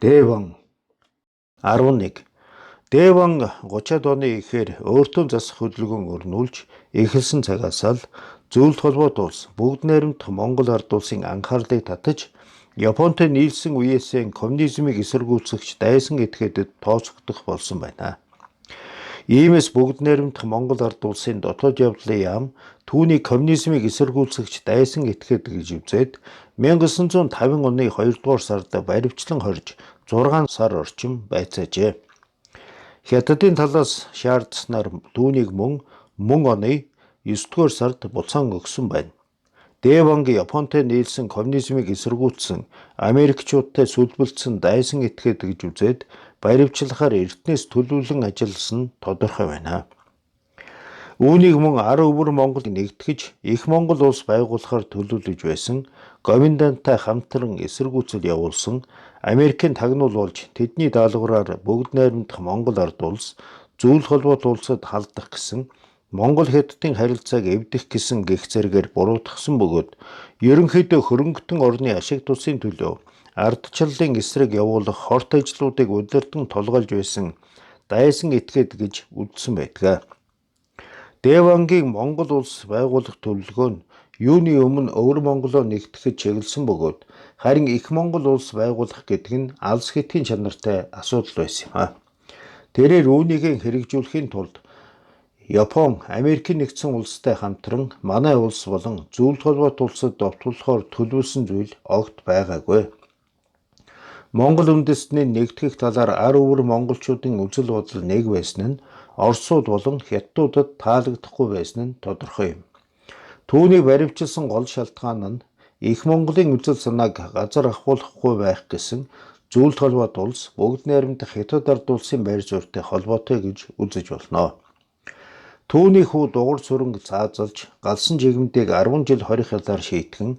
Дэвон 11. Дэвон 30-аад оны эхээр өөртөө засах хөдөлгөөн өрнүүлж эхэлсэн цагаас л зөвлөлт холбоот улс бүгд найрамдах Монгол ард улсын анхаарлыг татаж Японтой нийлсэн үеэсээ коммунизмыг эсэргүүцэгч дайсан этгээдэд тооцогдох болсон байна. Иймээс бүгд найрамдах Монгол ард улсын дотоод явдлын яам түүний коммунизмыг эсэргүүцэгч дайсан этгээд гэж үзээд 1950 оны 2 дугаар сард баривчлан хорж 6 сар орчим байцаажээ. Хятадын талаас шаардсанаар түүнийг мөн оны 9 дугаар сард буцаан өгсөн байна. Дэвонг Японтой нийлсэн коммунизмыг эсэргүүцсэн Америкчуудтай сүлбэлдсэн дайсан этгээд гэж үзээд баривчлахаар эртнээс төлөвлөн ажилласан нь тодорхой байна. Үүнийг мөн 10 өвөр Монголыг нэгтгэж их Монгол улс байгуулахаар төлөвлөж байсан Гоминданттай хамтран эсэргүүцэл явуулсан Америкийн тагнуул болж тэдний даалгавраар бүгд найрамдах Монгол ард улс зөвлөлт холбоот улсад халдах гэсэн Монгол Хятадын харилцааг эвдэх гэсэн гэх зэргээр буруутгасан бөгөөд ерөнхийдөө хөрөнгөтөн орны ашиг тусын төлөө ардчлалын эсрэг явуулах хорт ажлуудыг удирдан тулгайлж байсан дайсан этгээд гэж үзсэн байдаг. Дэвонгийн Монгол улс байгуулах төлөвлөгөө нь юуны өмнө өвөр Монголоо нэгтгэхэд чиглэсэн бөгөөд харин их Монгол улс байгуулах гэдэг нь алс хэтийн чанартай асуудал байсан юм. Тэрээр үүнийг хэрэгжүүлэхийн тулд Япон, Америкийн нэгдсэн улстай хамтран манай улс болон зөвлөлт холбоот улсад довтолохоор төлөвлөсөн зүйл огт байгаагүй. Монгол үндэстнийг нэгтгэх талаар 10 өвөр монголчуудын үзэл бодол нэг байсан нь Оросууд болон Хятадуудад таалагдахгүй байсан нь тодорхой юм. Түүнийг баривчилсан гол шалтгаан нь их Монголын үзэл санааг газар ахуулахгүй байх гэсэн зөвлөлт холбоот улс бүгд найрамдах Хятад ард улсын байр суурьтай холбоотой гэж үзэж болно. Түүний хүү дугур сүрэнг заазалж галсан жигмдийг 10 жил хорих ялаар шийтгэн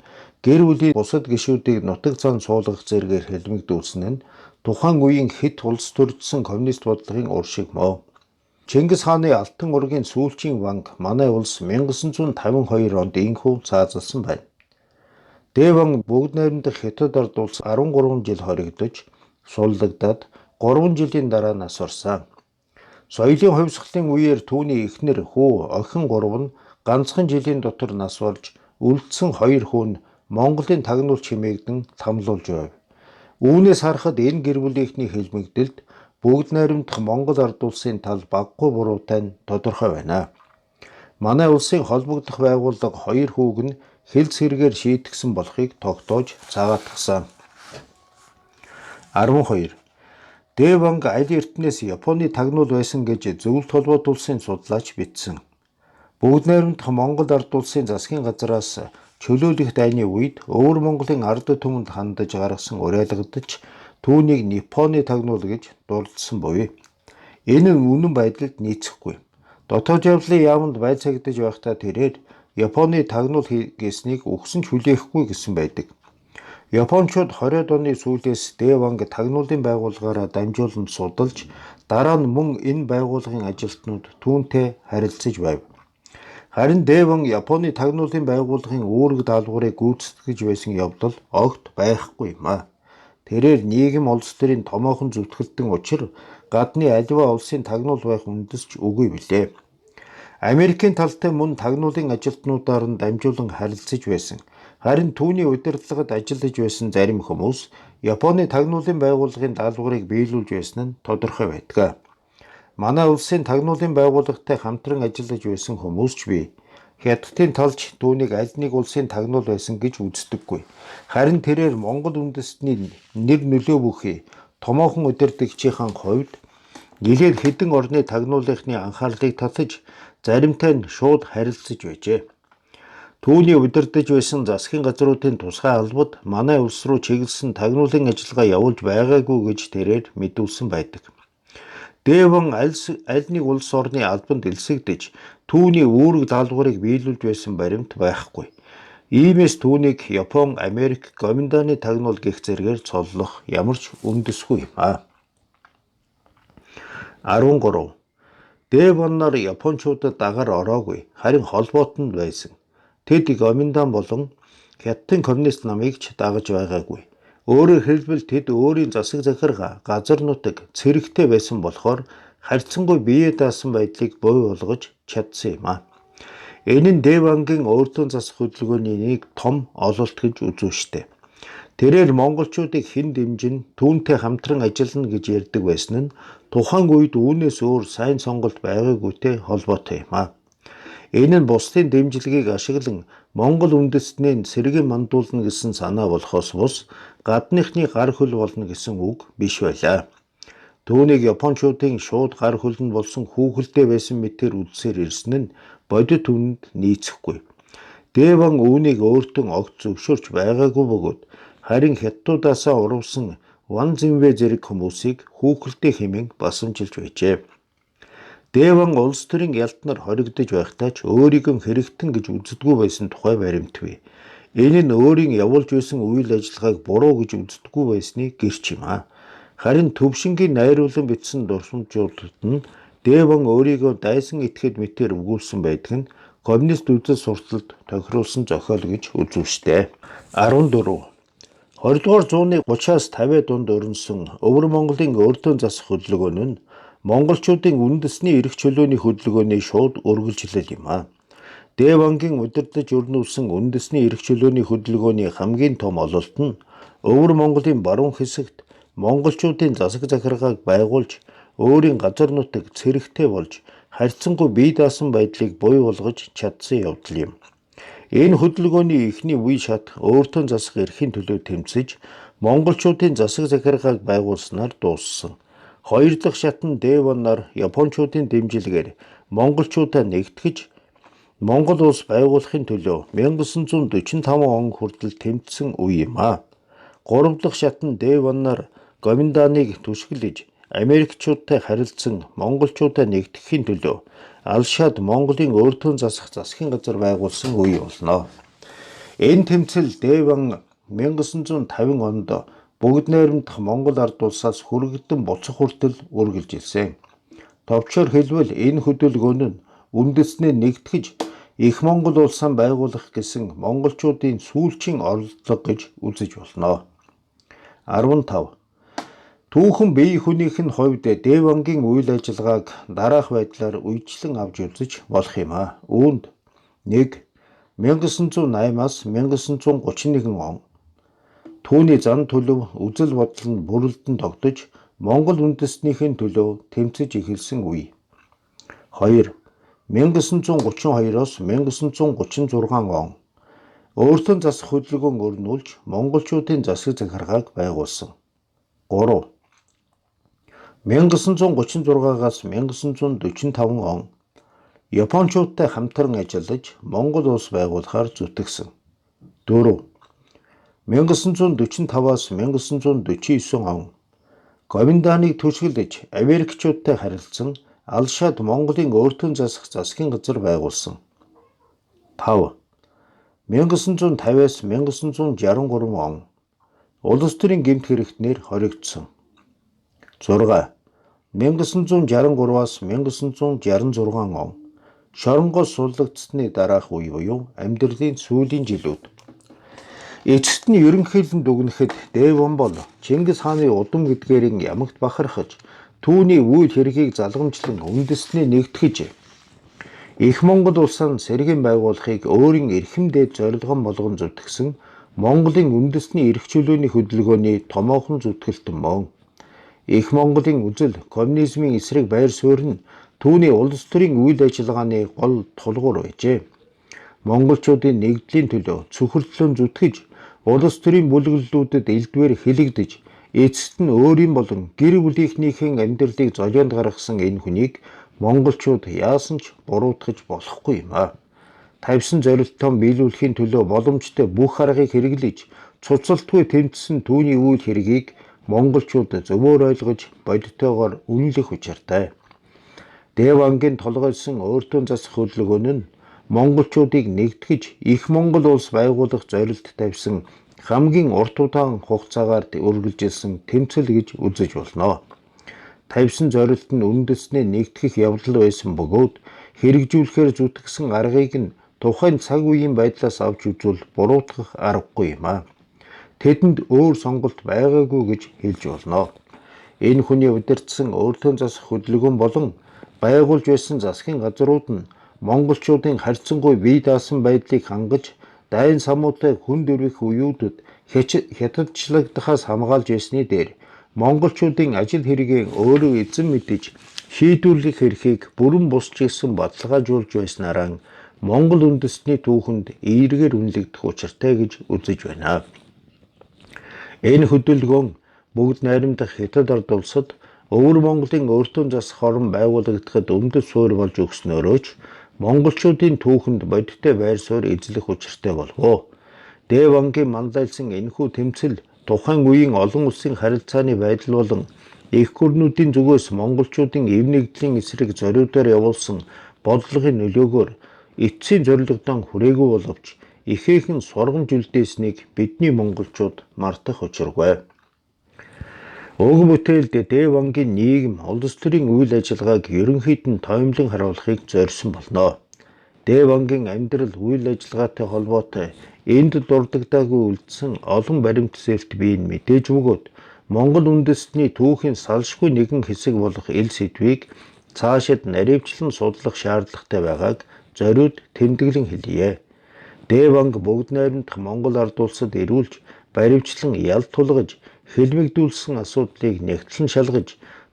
гэр бүлийн бусад гишүүдийг нутаг зан суулгах зэргээр хэлмэгдүүлсэн нь тухайн үеийн хэд улс төржсөн коммунист бодлогын ур шиг мөө. Чингис хааны Алтан ургийн сүүлчийн ванг манай улс 1952 онд инхүү заазалсан байна. Дэвон бүгд найрамдах Хятад ард улс 13 жил хоригдож суллагдаад 3 жилийн дараа нас орсон. Соёлын хувьсгалын үеэр түүний эхнэр хүү охин 3 нь ганцхан жилийн дотор нас болж үлдсэн 2 хүү нь Монголын тагнуул чимээгдэн ламлуулж байв. Үүнээс харахад энэ гэр бүлийнхний хэлмэгдэлд бүгд найрамдах Монгол ард улсын тал баггүй буруутай нь тодорхой байна. Манай улсын холбогдох байгууллага 2 хүүг нь хэлц хэрэгээр шийтгсэн болохыг тогтоож цагаатгасан. 12. Дэвонг аль эртнээс Японы тагнуул байсан гэж зөвлөлт холбоот улсын судлаач бичсэн. Бүгд найрамдах Монгол ард улсын засгийн газраас чөлөөлөх дайны үед өвөр Монголын ард түмэнд хандаж гаргасан уриалгадаж түүнийг Японы тагнуул гэж дурдсан буй. Энэ нь үнэн байдалд нийцэхгүй. Дотоод явдлын яамд байцаагдаж байхдаа тэрээр Японы тагнуул хийгээснийг өгсөн ч хүлээхгүй гэсэн байдаг. Япончууд 20-од оны сүүлээс Дэвонг тагнуулын байгууллагаараа дамжуулан судалж дараа нь мөн энэ байгууллагын ажилтнууд түүнтэй харилцаж байв. Харин Дэвон Японы тагнуулын байгууллагын үүрэг даалгаврыг гүйцэтгэж байсан явдал огт байхгүй юм а. Тэрээр нийгэм улс төрийн томоохон зүтгэлтэн учир гадны аливаа улсын тагнуул байх үндэсч үгүй билээ. Америкийн талтай мөн тагнуулын ажилтнуудаар нь дамжуулан харилцаж байсан. Харин түүний удирдлагад ажиллаж байсан зарим хүмүүс Японы тагнуулын байгууллагын даалгаврыг биелүүлж байсан нь тодорхой байдаг. Манай улсын тагнуулын байгууллагатай хамтран ажиллаж байсан хүмүүс ч бий. Хятадын талч түүнийг аль нэг улсын тагнуул байсан гэж үздэггүй. Харин тэрээр Монгол үндэстний нэр нөлөө бүхий томоохон удирдагчийн хувьд нэлээд хэдэн орны тагнуулынхны анхаарлыг татаж заримтай нь шууд харилцаж байжээ. Түүний удирдах байсан засгийн газруудын тусгай албад манай улс руу чиглэсэн тагнуулын ажиллагаа явуулж байгаагүй гэж тэрээр мэдүүлсэн байдаг. Дэвон аль нэг улс орны албанд элсэгдэж түүний үүрэг даалгаврыг биелүүлж байсан баримт байхгүй. Иймээс түүнийг Япон, Америк, Гоминданы тагнуул гэх зэргээр цоллох ямар ч үндэсгүй юм а. 13. Дэвонноор Япончуудад дагаар ороогүй, харин холбоотонд байсан. Тэд Гоминдан болон Хятадын коммунист намыг ч дагаж байгаагүй. Өөрөөр хэлбэл тэд өөрийн засаг захиргаа газар нутаг цэрэгтэй байсан болохоор харьцангуй бие даасан байдлыг бий болгож чадсан юм а. Энэ нь Девангийн өөртөө засах хөдөлгөөний нэг том ололт гэж үзв штэ. Тэрээр монголчуудыг хэн дэмжин түүнтэй хамтран ажиллана гэж ярьдаг байсан нь тухайн үед үүнээс өөр сайн сонголт байгаагүйтэй холбоотой юм а. Энэ нь бусдын дэмжлэгийг ашиглан Монгол үндэстнийг сэргэн мандуулна гэсэн санаа болохоос бус гадныхны гар хөл болно гэсэн үг биш байлаа. Түүнийг Япончуудын шууд гар хөл нь болсон хүүхэлдэй байсан мэтээр үзсээр ирсэн нь бодит үнэнд нийцэхгүй. Деван үүнийг өөртөө огт зөвшөөрч байгаагүй бөгөөд харин хятадуудаасаа урвсан Ван Зинвэ зэрэг хүмүүсийг хүүхэлдэй хэмээн басамжилж байжээ. Деван улс төрийн ялтнаар хоригдож байхдаа ч өөрийгөө хэрэгтэн гэж үздэггүй байсан тухай баримтвэ. Энэ нь өөрийн явуулж байсан үйл ажиллагааг буруу гэж үздэггүй байсны гэрч юм а. Харин төвшингийн найруулан бичсэн дурсамжуудад нь Деван өөрийгөө дайсан этгээд мэтээр өгүүлсэн байдаг нь коммунист үзэл сурталд тохируулсан зохиол гэж үзв штэ. 14. 20-р зууны 30-аас 50 дунд өрнсөн Өвөр Монголын өөртөө засах хөдөлгөөн нь монголчуудын үндэсний эрх чөлөөний хөдөлгөөний шууд үргэлжлэл юм а. Девангийн удирдах өрнүүлсэн үндэсний эрх чөлөөний хөдөлгөөний хамгийн том ололт нь Өвөр Монголын баруун хэсэгт монголчуудын засаг захиргааг байгуулж өөрийн газар нутаг цэрэгтэй болж харьцангуй бие даасан байдлыг бий болгож чадсан явдал юм. Энэ хөдөлгөөний эхний үе шат өөртөө засах эрхийн төлөө тэмцэж монголчуудын засаг захиргааг байгуулснаар дууссан. Хоёр дахь шат нь Деван нар Япончуудын дэмжлэгээр монголчуудаа нэгтгэж Монгол улс байгуулахын төлөө 1945 он хүртэл тэмцсэн үе юм а. Гурав дахь шат нь Деван нар Гоминданыг түшгэлж Америкчуудтай харилцсан монголчуудаа нэгтгэхийн төлөө Алшаад Монголын өөртөө засах засгийн газар байгуулсан үе болно. Энэ тэмцэл Деван 1950 онд бүгд найрамдах Монгол ард улсаас хүрэгдэн буцах хүртэл үргэлжилсэн. Товчоор хэлбэл энэ хөдөлгөөн нь үндэснээ нэгтгэж их Монгол улсаа байгуулах гэсэн монголчуудын сүүлчийн оролдлого гэж үзэж болно. 15. Түүхэн бие хүнийх нь хувьд Девангийн үйл ажиллагааг дараах байдлаар үечлэн авч үзэж болох юм а. Үүнд 1. 1908-аас 1931 он түүний зан төлөв үзэл бодол нь бүрэлдэн тогтож Монгол үндэстнийхэн төлөө тэмцэж эхэлсэн үе. 2. 1932-оос 1936 он өөртөө засах хөдөлгөөн өрнүүлж монголчуудын засаг захиргааг байгуулсан. 3. 1936-аас 1945 он Япончуудтай хамтран ажиллаж Монгол улс байгуулахаар зүтгэсэн. 4. 1945-аас 1949 он Гоминданыг түшгэлж Америкчуудтай харилцсан Алшаад Монголын өөртөө засах засгийн газар байгуулсан. 5. 1950-аас 1963 он улс төрийн гэмт хэрэгтнэр хоригдсон. 6. 1963-аас 1966 он шоронгоос суллагдсны дараах үе буюу амьдралын сүүлийн жилүүд. Эцэст нь ерөнхийлөн дүгнэхэд Деван бол Чингис хааны удам гэдгээрийн ямагт бахархаж түүний үйл хэргийг залгамжлан үндэснээ нэгтгэж их Монгол улсаа сэргэн байгуулахыг өөрийн эрхэм дээд зорилгон болгон зүтгэсэн Монголын үндэсний эрх чөлөөний хөдөлгөөний томоохон зүтгэлтэн мөн. Их Монголын үзэл коммунизмын эсрэг байр суурь нь түүний улс төрийн үйл ажиллагааны гол тулгуур байжээ. Монголчуудын нэгдлийн төлөө цөхрлөлөө зүтгэж улс төрийн бүлэглэлүүдэд элдвэр хэлэгдэж эцэст нь өөрийн болон гэр бүлийнхнийхэн амьдралыг золионд гаргасан энэ хүнийг монголчууд яасан ч буруутгаж болохгүй юм а. Тавьсан зорилтоо биелүүлэхийн төлөө боломжтой бүх аргыг хэрэглэж цуцалтгүй тэмцсэн түүний үйл хэргийг монголчууд зөвөр ойлгож бодитоогоор үнэлэх учиртай. Девангийн толгойсон өөртөө засах хөдөлгөөн нь монголчуудыг нэгтгэж их Монгол улс байгуулах зорилт тавьсан хамгийн урт удаан хугацаагаар үргэлжилсэн тэмцэл гэж үзэж болно. Тавьсан зорилт нь үндэснээ нэгтгэх явдал байсан бөгөөд хэрэгжүүлэхээр зүтгэсэн аргыг нь тухайн цаг үеийн байдлаас авч үзвэл буруутгах аргагүй юм а. тэдэнд өөр сонголт байгаагүй гэж хэлж болно. Энэ хүний удирдсан өөртөө засах хөдөлгөөн болон байгуулж байсан засгийн газрууд нь монголчуудын харьцангуй бие даасан байдлыг хангаж дайн самуутай хүн дөрвих үеүүдэд хятадчлагдахаас хамгаалж байсны дээр монголчуудын ажил хэрэгээ өөрөө эзэн мэдэж шийдвэрлэх эрхийг бүрэн бусч гэсэн баталгаажуулж байснараа Монгол үндэстний түүхэнд эергээр үнэлэгдэх учиртай гэж үзэж байна. Энэ хөдөлгөөн бүгд найрамдах Хятад ард улсад Өвөр Монголын өөртөө засах орон байгуулагдахад өндөр суурь болж өгснөөрөө ч монголчуудын түүхэнд бодиттой байр суурь эзлэх учиртай болов. Дээ Вангийн мандайлсан энэхүү тэмцэл тухайн үеийн олон улсын харилцааны байдал болон их гүрнүүдийн зүгээс монголчуудын эв нэгдлийн эсрэг зориудаар явуулсан бодлогын нөлөөгөөр эцсийн зорилгодоо хүрээгүй боловч ихээхэн сургамж үлдээснийг бидний монголчууд мартах учиргүй. Уг бүтээлд Дээ Вангийн нийгэм улс төрийн үйл ажиллагааг ерөнхийд нь тоомлон харуулахыг зорьсон болно. Дээ Вангийн амьдрал үйл ажиллагаатай холбоотой энд дурддагдаагүй үлдсэн олон баримт зэвт биеийг мэдээж өгөөд Монгол үндэстний түүхийн салшгүй нэгэн хэсэг болох эл сэдвийг цаашид наривчлан судлах шаардлагатай байгааг зориуд тэмдэглэн хэлье. Дээ Ванг бүгд найрамдах Монгол ард улсад ирүүлж баривчлан ялт тулгаж хэлмэгдүүлсэн асуудлыг нэгтлэн шалгаж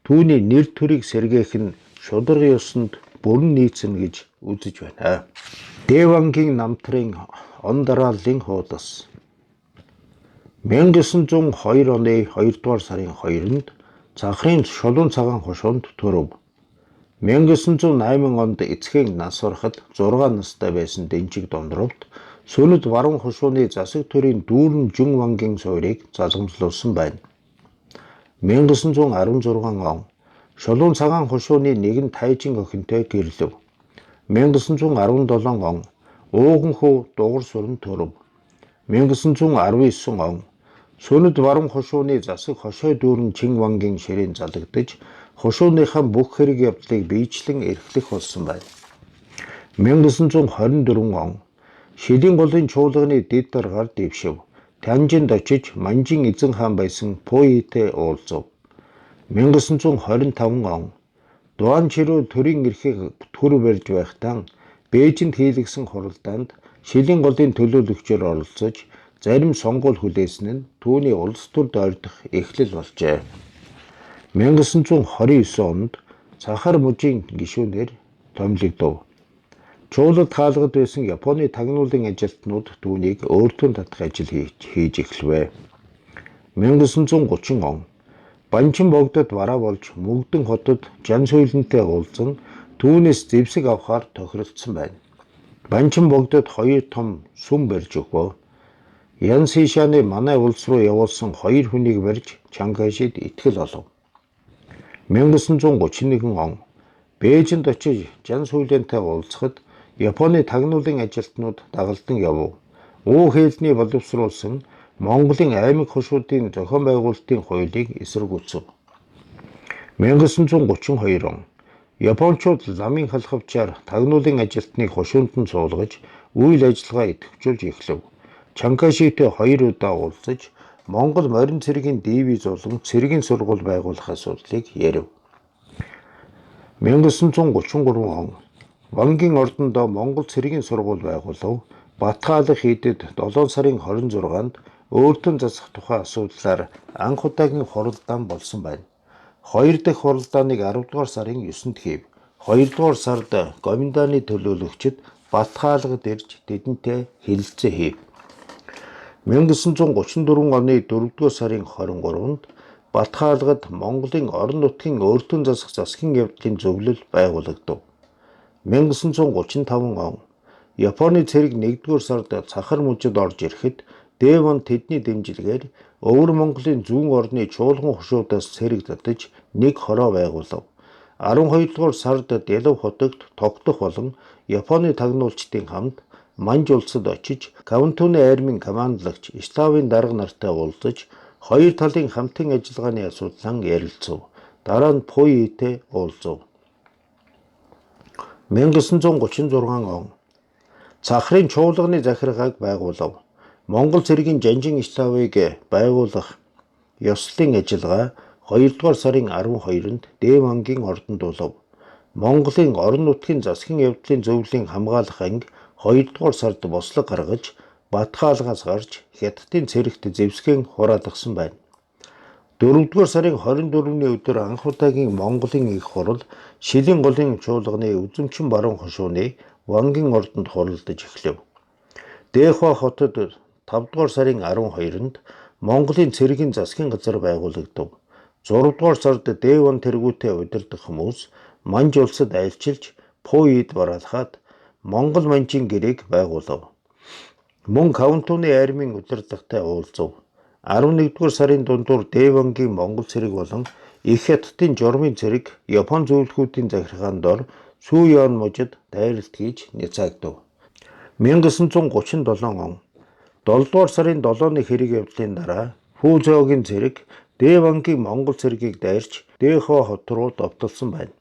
түүний нэр төрийг сэргээх нь шударга ёсонд бүрэн нийцнэ гэж үзэж байна. Дээ Вангийн намтрын он дарааллын хуудас 1902 оны 2 дугаар сарын 2-нд Цахрын Шулуун цагаан хошуунд төрөв. 1908 онд эцгийн нас барахад 6 настай байсан Дэнчиг Дондровт сүүлд Варан хошууны засаг төрийн дүүрэн Жүн Вангийн суурийг залгамжлуулсан байна. 1916 он Шулуун цагаан хошууны нэгэн тайжин охинтой гэрлэв. 1917 он Ууган хүү Дугар Суран төрөв. 1919 он сүүлд Варан хошууны засаг хошой дүүрэн Чин Вангийн ширээн залагдаж хошууныхаа бүх хэрэг явдлыг биечлэн эрхлэх болсон байна. 1924 он Шилийн голын чуулганы дэд даргаар дэвшив. Танжинд очиж Манжин эзэн хаан байсан Пуйтэй уулзав. 1925 он Дуан Чирүү төрийн эрхийг төр барьж байхдаа Бээжинд хийлгсэн хуралдаанд Шилийн голын төлөөлөгчөөр оролцож зарим сонгуул хүлээсэн нь түүний улс төрд ойртох эхлэл болжээ. 1929 онд Цахар мужийн гишүүнээр томилогдов. Чуулгад хаалгад байсан Японы тагнуулын ажилтнууд түүнийг өөртөө татах ажил хийж эхлэв. 1930 он Банчин богдод вараа болж Мөгдөн хотод Жан Соёлонтой уулзсан түүнээс зэвсэг авахар тохиролцсон байна. Банчин богдод 2 том сүм барьж өгөө. Ян Сишаны манай улс руу явуулсан 2 хүнийг барьж Чангайшид итгэл олов. 1931 он Бээжинд очиж Жан Соёлонтой уулзахад Японы тагнуулын ажилтнууд дагалдан явв. Уу хээлний боловсруулсан Монголын аймаг хошуудын зохион байгуулалтын хуулийг эсэргүүцэв. 1932 он Япончууд ламын халхавчаар тагнуулын ажилтныг хошуунд нь суулгаж үйл ажиллагаа идэвхжүүлж эхлэв. Чангайшитэй 2 удаа уулзаж Монгол морин цэргийн дивиз болон цэргийн сургууль байгуулах асуудлыг ярив. 1933 он Вангийн ордондоо Монгол цэргийн сургууль байгуулав. Батхаалах хийдэд 7 сарын 26-нд өөртөө засах тухай асуудлаар анх удаагийн хуралдаан болсон байна. 2 дахь хуралдааныг 10 дугаар сарын 9-нд хийв. 2 дугаар сард Гоминдааны төлөөлөгчд Батхаалгад ирж тэдэнтэй хэлэлцээ хийв. 1934 оны 4 дугаар сарын 23-нд Батхаалгад Монголын орон нутгийн өөртөө засах засгийн явдлын зөвлөл байгуулагдав. 1935 он Японы цэрэг 1-р сард Цахар мужид орж ирэхэд Дээ Ван тэдний дэмжлэгээр Өвөр Монголын зүүн орны чуулган хошуудаас цэрэг татаж нэг хороо байгуулав. 12-р сард Дэлв хотогт тогтох болон Японы тагнуулчдын хамт Манж улсад очиж Кавантүний армийн командлагч Славын дарга нартай уулзаж 2 талын хамтын ажиллагааны асуудлан ярилцав. Дараа нь Пуйтэй уулзав. 1936 он Цахрын чуулганы захиргааг байгуулав. Монгол цэргийн Жанжин штабыг байгуулах ёслолын ажиллагаа 2 дугаар сарын 12-нд Дэвангийн ордонд болов. Монголын орон нутгийн засгийн явдлын зөвлөлийн хамгаалах анги 2 дугаар сард бослог гаргаж Батхаалгаас гарч Хятадын цэрэгт зэвсгэн хураалгасан байна. 4 дугаар сарын 24-ний өдөр анх удаагийн Монголын их хурал Шилэн голын чуулганы үзэмчин баруун хошууны Вангийн ордонд хуралдаж эхлэв. Дэхва хотод 5 дугаар сарын 12-нд Монголын цэргийн засгийн газар байгуулагдав. 6 дугаар сард Дэван тэргүүтээ удирдах хүмүүс Манж улсад айлчилж Пуйд бараалхаад Монгол манжийн гэрээг байгуулав. Мөн Кавантууны армийн удирдлагатай уулзав. 11 дугаар сарын дундуур Дэвангийн Монгол цэрэг болон Их Хятадын журмын цэрэг Япон зөвлөхүүдийн захиргаанд ор Сүүён мужид дайралт хийж няцаагдав. 1937 он 7 дугаар сарын 7-ны хэрэг явдлын дараа Фүзөөгийн цэрэг Дэвангийн Монгол цэргийг дайрч Дэхо хот руу довтолсон байна.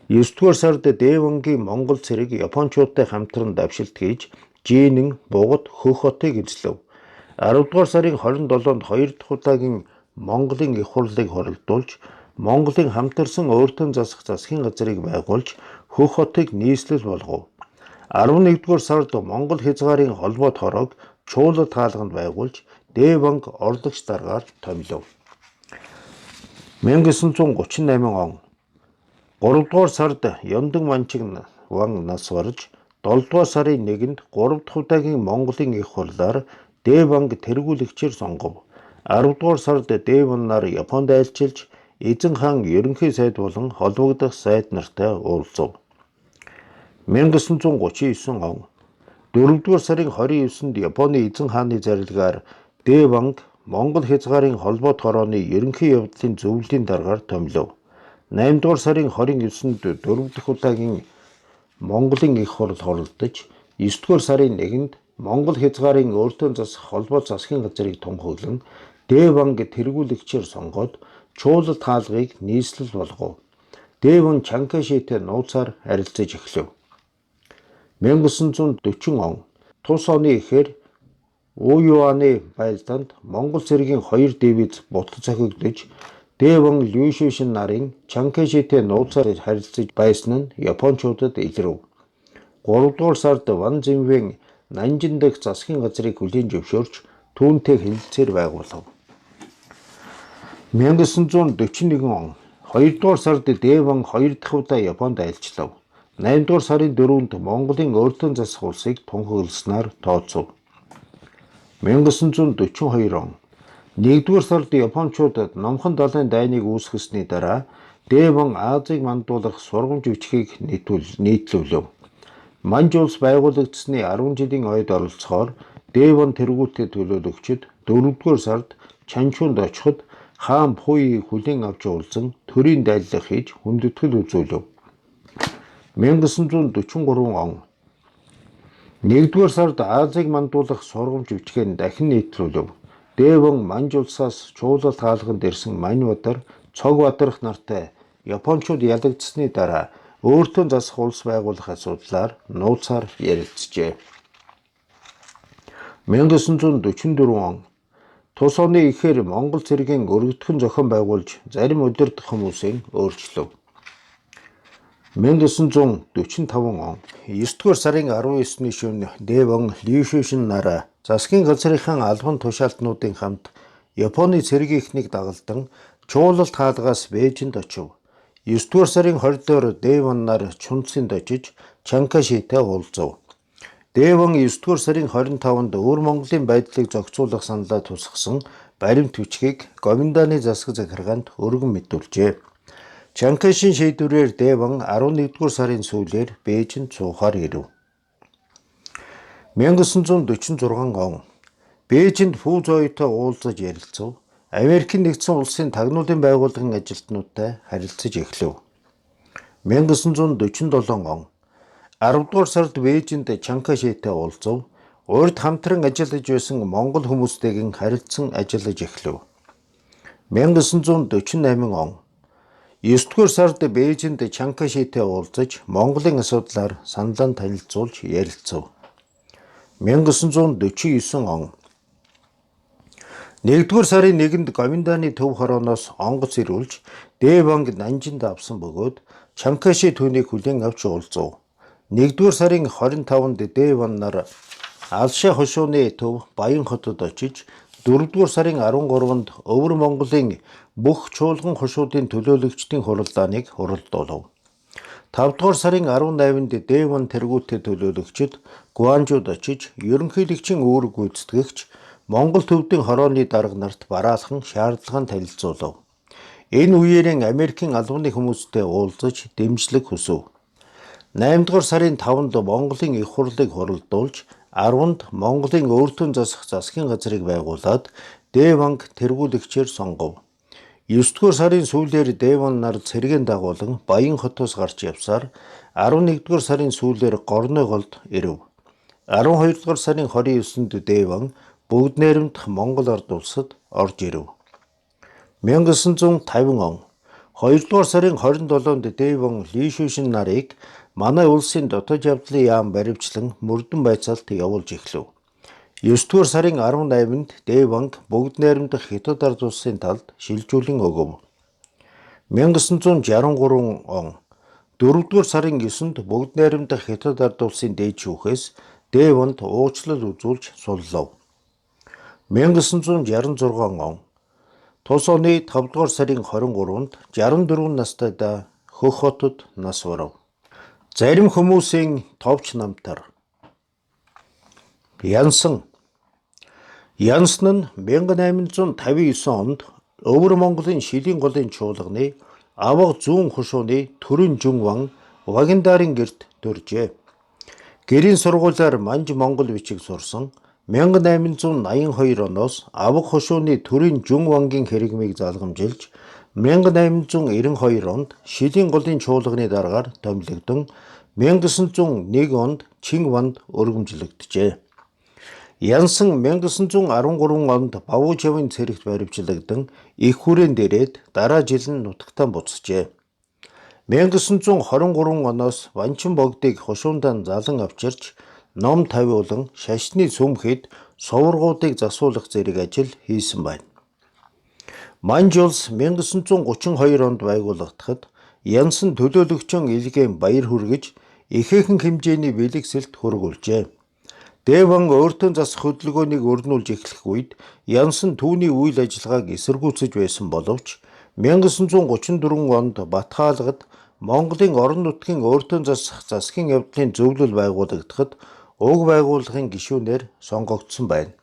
9 дугаар сард Дэвангийн Монгол цэрэг Япончуудтай хамтран давшилт хийж Жинэн, Бугад, Хөх хотыг эзлэв. 10 дугаар сарын 27-нд 2 дахь удаагийн Монголын их хурлыг хоригдуулж Монголын хамтарсан өөртөө засах засгийн газрыг байгуулж Хөх хотыг нийслэл болгов. 11 дугаар сард Монгол хязгаарын холбоо хороог Чуулал хаалганд байгуулж Дэванг орлогч даргаар томилов. 1938 он 3 дугаар сард Ёндан манчиг ван нас барж 7 дугаар сарын 1-нд 3 дахь удаагийн Монголын их хурлаар Дэванг тэргүүлэгчээр сонгов. 10 дугаар сард Дэван нар Японд айлчилж Эзэн хаан ерөнхий сайд болон холбогдох сайд нартай уулзав. 1939 он 4 дугаар сарын 29-нд Японы эзэн хааны зарилгаар Дэванг Монгол хязгаарын холбоо хорооны ерөнхий явдлын зөвлөлийн даргаар томилов. 8 дугаар сарын 29-нд 4 дахь удаагийн Монголын их хурал хоролдож 9 дугаар сарын 1-нд Монгол хязгаарын өөртөө засах холбоо засгийн газрыг тунхаглан Дэванг тэргүүлэгчээр сонгоод Чуулал хаалгыг нийслэл болгов. Дэван Чанкашитэй нууцаар харилцаж эхлэв. 1940 он тус оны эхээр Уюаны байлдаанд Монгол цэргийн 2 дивиз бутлаж цохигдож Дэван Лүшүшин нарын Чанкашитэй нууцаар харилцаж байсан нь Япончуудад илрэв. 3 дугаар сард Ван Зинвэн Нанжин дэх засгийн газрыг хүлээн зөвшөөрч түүнтэй хэлэлцээр байгуулав. 1941 он 2 дугаар сард Дэван 2 дахь удаа Японд айлчлав. 8 дугаар сарын 4-нд Монголын өөртөө засах улсыг тунхагласнаар тооцов. 1942 он 1 дугаар сард Япончуудад номхон далайн дайныг үүсгэсний дараа Дэван Азийг мандуулах сургамж бичгийг нийтлүүлв. Манж улс байгуулагдсны 10 жилийн ойд оролцохоор Дэван тэргүүтээ төлөөлөгчд 4 дугаар сард Чанчуунд очиход хаан Пуйийг хүлээн авч уулзан төрийн дайллага хийж хүндэтгэл үзүүлв. 1943 он 1 дугаар сард Азийг мандуулах сургамж бичгээр дахин нийтлүүлв. Дэван Манж улсаас Чуулал хаалганд ирсэн Маньбадар, Цог Бадарх нартай Япончууд ялагдсны дараа өөртөө засах улс байгуулах асуудлаар нууцаар ярилцжээ. 1944 он тус оны эхээр Монгол цэргийн өргөдгөн зохион байгуулж зарим удирдах хүмүүсийн өөрчлөв. 1945 он 9 дугаар сарын 19-ний шөнө Дэван Лүшүшин нараа засгийн газрынхаа албан тушаалтнуудын хамт Японы цэргийнхнийг дагалдан Чуулалт хаалгаас Бээжинд очив. 9 дугаар сарын 20-оор Дэван нар Чунцинд очиж Чанкашитэй уулзав. Дэван 9 дугаар сарын 25-нд Өвөр Монголын байдлыг зохицуулах саналаа тусгасан баримт бичгийг Гоминданы засаг захиргаанд өргөн мэдүүлжээ. Чанкашийн шийдвэрээр Дэван 11 дугаар сарын сүүлээр Бээжинд суухаар ирэв. 1946 он Бээжинд Фүзөөтэй уулзаж ярилцав. Америкийн нэгдсэн улсын тагнуулын байгууллагын ажилтнуудтай харилцаж эхлэв. 1947 он 10 дугаар сард Бээжинд Чанкашитэй уулзав. Урд хамтран ажиллаж байсан монгол хүмүүстэйгэн харилцан ажиллаж эхлэв. 1948 он 9 дугаар сард Бээжинд Чанкашитэй уулзаж Монголын асуудлаар саналаа танилцуулж ярилцав. 1949 он 1-р сарын 1-нд Гоминдааны төв хорооноос онгоц ирүүлж Дэванг Нанжинд авсан бөгөөд Чанкаши түүнийг хүлээн авч уулзав. 1-р сарын 25-нд Дэван нар Алшаа хошууны төв Баян хотод очиж 4-р сарын 13-нд Өвөр Монголын бүх чуулган хошуудын төлөөлөгчдийн хуралдааныг хуралдуулав. 5-р сарын 18-нд Дэван тэргүүтээ төлөөлөгчид Гуанжууд очиж ерөнхийлөгчийн үүрэг гүйцэтгэгч Монгол төвдийн хорооны дарга нарт бараалхан шаардлага нь танилцуулав. Энэ үеэрийн Америкийн албаны хүмүүстэй уулзаж дэмжлэг хүсв. 8-р сарын 5-нд Монголын их хурлыг хуралдуулж 10-нд Монголын өөртөө засах засгийн газрыг байгуулад Дэванг тэргүүлэгчээр сонгов. 9-р сарын сүүлээр Дэван нар цэргийн дагуулан Баян хотоос гарч явсаар 11-р сарын сүүлээр Горной голд ирэв. 12-р сарын 29-нд Дэван бүгд найрамдах Монгол ард улсад орж ирэв. 1950 он 2-р сарын 27-нд Дэван Лишүшин нарыг манай улсын дотоод явдлын яам баривчлан мөрдөн байцаалт явуулж эхлэв. 9-р сарын 18-нд Дэванг бүгд найрамдах Хятад ард улсын талд шилжүүлэн өгөв. 1963 он 4-р сарын 9-нд бүгд найрамдах Хятад ард улсын дээд шүүхээс Дэванд уучлал үзүүлж суллав. 1966 он тус оны 5-р сарын 23-нд 64 настайдаа Хөх хотод нас барав. Зарим хүмүүсийн товч намтар. Янсан нь 1859 онд Өвөр Монголын Шилийн голын чуулганы авга зүүн хошууны Төрийн Жунван Вагиндарын гэрт төржээ. Гэрийн сургуулиар Манж Монгол бичиг сурсан 1882 оноос авга хошууны Төрийн Жунвангийн хэрэгмийг залгамжилж 1892 онд Шилийн голын чуулганы дараагаар томилогдсон 1901 онд Чингванд өргөмжлөгдөжээ. Янсан 1913 онд Бавуучавын цэрэгт баривчлагдсан их хүрээнд ирээд дараа жил нь нутагтаа буцжээ. 1923 оноос Ванчин богдыг хошуундаа залан авчирч ном тавиулан шашны сүмхэд суваргуудыг засуулах зэрэг ажил хийсэн байна. Манж улс 1932 онд байгуулагдахад Янсан төлөөлөгчөн илгээн баяр хүргэж ихээхэн хэмжээний бэлэгсэлт хөргүүлжээ. Дэван өөртөө засах хөдөлгөөнийг өрнүүлж эхлэх үед Янсан түүний үйл ажиллагааг эсэргүүцэж байсан боловч 1934 онд Батхаалгад Монголын орон нутгийн өөртөө засах засгийн явдлын зөвлөл байгуулагдахад уг байгууллагын гишүүнээр сонгогдсон байна.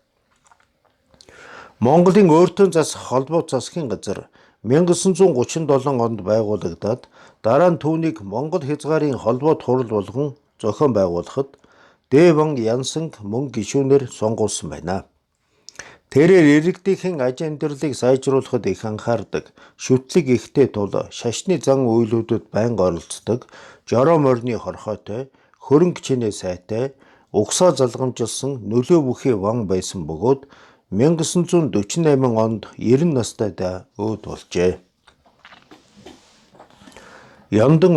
Монголын өөртөө засах холбоот засгийн газар 1937 онд байгуулагдаад дараа нь түүнийг Монгол хязгаарын холбоот хурал болгон зохион байгуулахад Дэван Янсанг мөн гишүүнээр сонгуулсан байна. Тэрээр иргэдийнхэн аж амьдралыг сайжруулахад их анхаардаг, шүтлэг ихтэй тул шашны зан үйлүүдэд байнга оролцдог, жороо морины хорхойтой, хөрөнгө чинээ сайтай, угсаа залгамжилсан нөлөө бүхий ван байсан бөгөөд 1948 онд 90 настайдаа өөд болжээ. Ямдан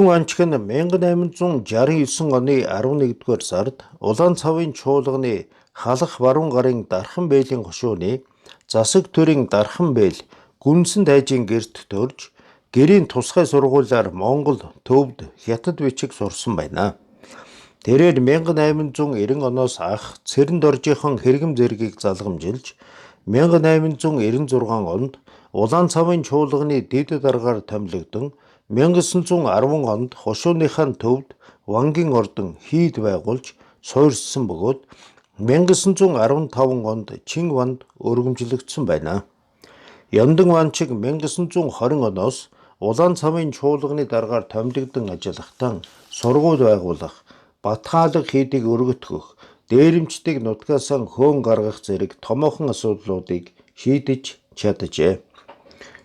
Ванчиг нь 1869 оны 11-р сард Улаан цавын чуулганы халах баруун гарын Дархан бээлийн хошууны засаг төрийн Дархан бээл Гүнсэн дайжийн гэрт төрж гэрийн тусгай сургуулиар Монгол төвд хятад бичиг сурсан байна. Тэрээр 1890 оноос ах цэрэнд оржийнхон хэрэгэм зэргийг залгамжилж 1896 онд Улаан цавын чуулганы дэд даргаар томилогдсон 1910 онд хошууныхаа төвд Вангийн ордон хийд байгуулж суурьшсан бөгөөд 1915 онд Чингванд өргөмжлөгдсөн байна. Ямдан Ванчиг 1920 оноос Улаан цавын чуулганы даргаар томилогдсон ажиллахдаа сургууль байгуулах, Батхаалга хийдийг өргөтгөх, дээрэмчдийг нутгаасаа хөөн гаргах зэрэг томоохон асуудлуудыг шийдэж чаджээ.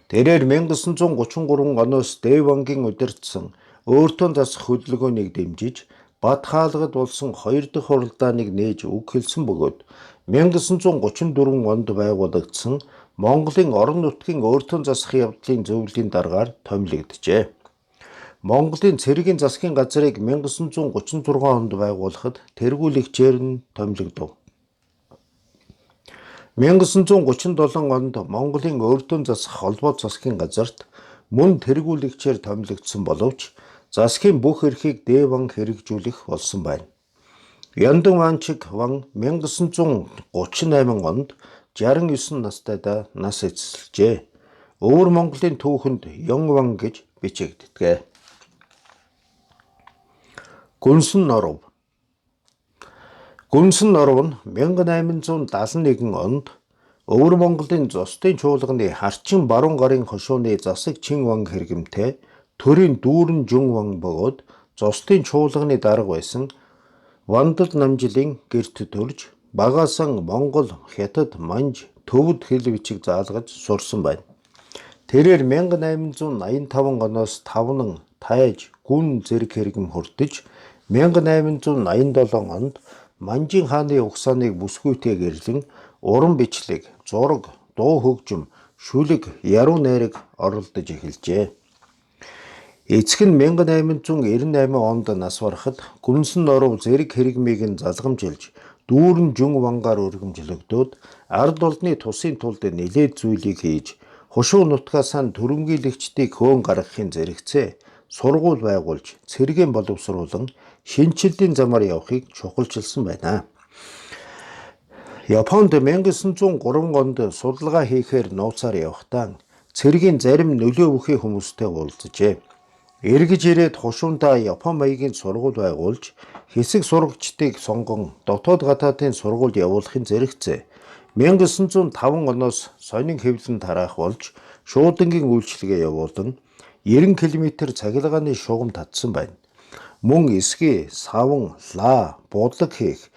Тэрээр 1933 оноос Дэвангийн удирдсан өөртөө засах хөдөлгөөнийг дэмжиж Батхаалгад болсон 2 дахь хуралдааныг нээж үг хэлсэн бөгөөд 1934 онд байгуулагдсан Монголын орон нутгийн өөртөө засах явдлын зөвлөлийн дараагаар томилогджээ. Монголын цэргийн засгийн газрыг 1936 онд байгуулахад тэргүүлэгчээр нь томилогдов. 1937 онд Монголын Өрдөн засах холбоо засгийн газарт мөн тэргүүлэгчээр томилогдсон боловч засгийн бүх эрхийг Дэван хэрэгжүүлэх болсон байна. Яндан Ванчик Ван 1938 онд 69 настайдаа нас эцэслэжээ. Өвөр Монголын түүхэнд Ён Ван гэж бичигддэг. Гүнсэн Норов. Гүнсэн Норов нь 1871 онд Өвөр Монголын зостын чуулганы харчин баруун гарын хошууны засаг Чин Ван хэрэгэмтэй төрийн дүүрэн Жун Ван бөгөөд зостын чуулганы дарга байсан Вандал намжилын гэрт төрж багаасан Монгол, Хятад, Манж, Төвөд хэл бичиг заалгаж сурсан байна. Тэрээр 1885 оноос тавнан тайж гүн зэрэг хэрэгэм хүртэж 1887 онд Манжин хааны угсааныг бүсгүйтэй гэрлэн уран бичлэг, зураг, дуу хөгжим, шүлэг, яруу найраг оролдож эхэлжээ. Эцэг нь 1898 онд нас барахад Гүнсэн Норов зэрэг хэрэгмийг нь залгамжилж дүүрэн Жун Вангаар өргөмжлөгдөөд ард олны тусын тулд нэлээд зүйлийг хийж хушуу нутгаасаа төрөмгийлэгчдийг хөөн гаргахын зэрэгцээ сургууль байгуулж цэргийн боловсруулан шинчиллийн замаар явахыг чухалчилсан байна. Японд 1903 онд судалгаа хийхээр нууцаар явахдаа цэргийн зарим нөлөө бүхий хүмүүстэй уулзжээ. Эргэж ирээд хушуундаа Япон маягийн сургууль байгуулж хэсэг сурагчдыг сонгон дотоод гадаадын сургуульд явуулахын зэрэгцээ 1905 оноос сонин хэвлэн тараах болж шуудангийн үйлчилгээ явуулан 90 км цахилгааны шугам татсан байна. Мөн эсгий, саван, лаа, будлаг хийх,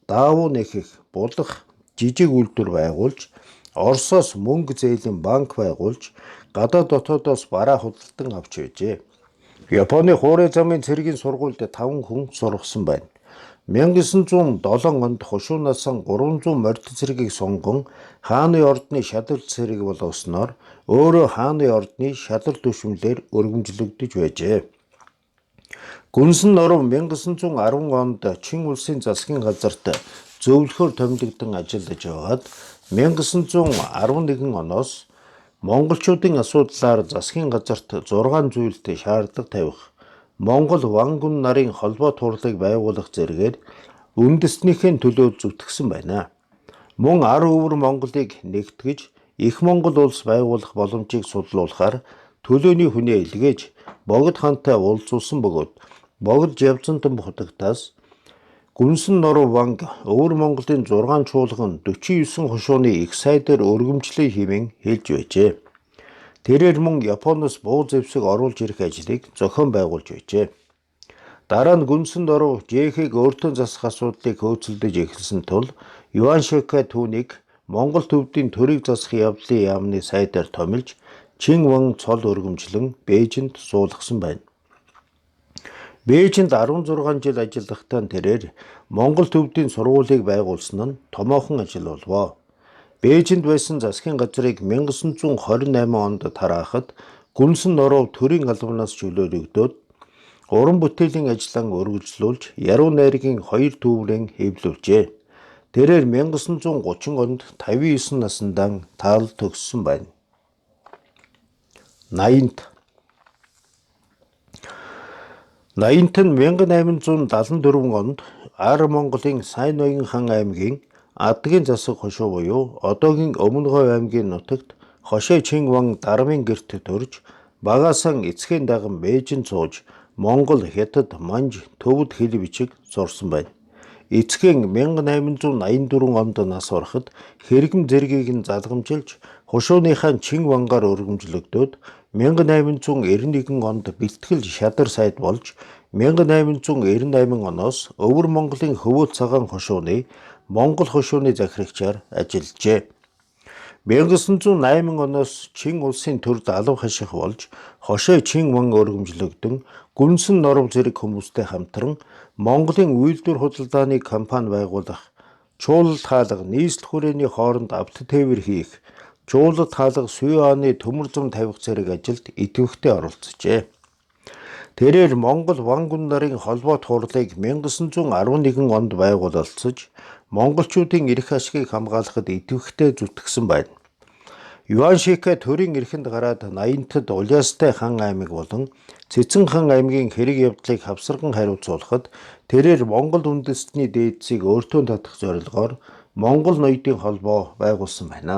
даавуу нэхэх, булах жижиг үйлдвэр байгуулж Оросоос мөнгө зээлийн банк байгуулж гадаад дотоодоос бараа худалдан авч байжээ. Японы хуурай замын цэргийн сургуульд 5 хүн сургасан байна. 1907 онд хушуунаас 300 морьт цэргийг сонгон хааны ордны шадар цэрэг болгосноор өөрөө хааны ордны шадар түвшмлэр өргөмжлөгдөж байжээ. Гүнсэн Норов 1910 онд Чин улсын засгийн газарт зөвлөхөөр томилогдсон ажиллаж байгаад 1911 оноос монголчуудын асуудлаар засгийн газарт 6 зүйлд шаардлага тавих Монгол Ван гүн нарын холбоо турлыг байгуулах зэрэгээр үндэстнийхээ төлөө зүтгэсэн байна. Мөн ар өвөр Монголыг нэгтгэж их Монгол улс байгуулах боломжийг судлуулахаар төлөөний хүнээ илгээж Богд хаантай уулзуулсан бөгөөд Богд Жавзантан хотогтаас Гүнсэн Норов Ванг Өвөр Монголын 6 чуулган 49 хушууны их сайдаар өргөмжлөе хэмээн хэлж байжээ. Тэрээр мөн Японоос буу зэвсэг оруулж ирэх ажлыг зохион байгуулж байжээ. Дараа нь Гүнсэн Норов Жэхийг өөртөө засах асуудлыг хөөцөлдөж эхэлсэн тул Юан Шикай түүнийг Монгол төвдийн төрийг засах явдлын яамны сайдаар томилж Чин Ван цол өргөмжлөн Бээжинд суулгасан байна. Бээжинд 16 жил ажиллахдаа тэрээр Монгол төвдийн сургуулийг байгуулсан нь томоохон ажил болвоо. Бээжинд байсан засгийн газрыг 1928 онд тараахад Гүнсэн Норов төрийн албанаас чөлөөлөгдөөд уран бүтээлийн ажлаа өргөжлүүлж яруу найргийн 2 төвөрийн хэвлүүлжээ. Тэрээр 1930 онд 59 наснда таал төгссөн байна. 80-т нь 1874 онд Ар Монголын Сайн Ноён хан аймгийн Адгийн засаг хошуу буюу одоогийн Өмнөговь аймгийн нутагт Хошой Чин Ван дармын гэрт төрж багаасан эцгийн даган Бээжинд сууж Монгол, Хятад, Манж, Төвөд хэл бичиг сурсан байна. Эцгийн 1884 онд нас барахад хэрэгэм зэргийг нь залгамжилж хушууныхаа Чин Вангаар өргөмжлөгдөөд 1891 онд бэлтгэл шадар сайд болж 1898 оноос Өвөр Монголын Хөвөөт цагаан хушууны Монгол хушууны захирагчаар ажиллажээ. 1908 оноос Чин улсын төрд алав хаших болж Хошой Чин Ван өргөмжлөгдөн Гүнсэн Норов зэрэг хүмүүстэй хамтран Монголын үйлдвэр худалдааны компани байгуулах, чуулал хаалга нийслэл хүрээний хооронд авто тээвэр хийх, чуулал хаалга Сүй-Ааны төмөр зам тавих зэрэг ажилд идэвхтэй оролцжээ. Тэрээр Монгол Ван гүн нарын холбоо турлыг 1911 онд байгуулалцаж монголчуудын эрх ашигыг хамгаалахад идэвхтэй зүтгэсэн байна. Юан Шигэ төрийн эрхэнд гараад 80-тад Улаастай хан аймаг болон Цэцэн хан аймгийн хэрэг явдлыг хавсарган хариуцуулахад тэрээр Монгол үндэстний дээдсийг өөртөө татах зорилгоор Монгол ноёдын холбоо байгуулсан байна.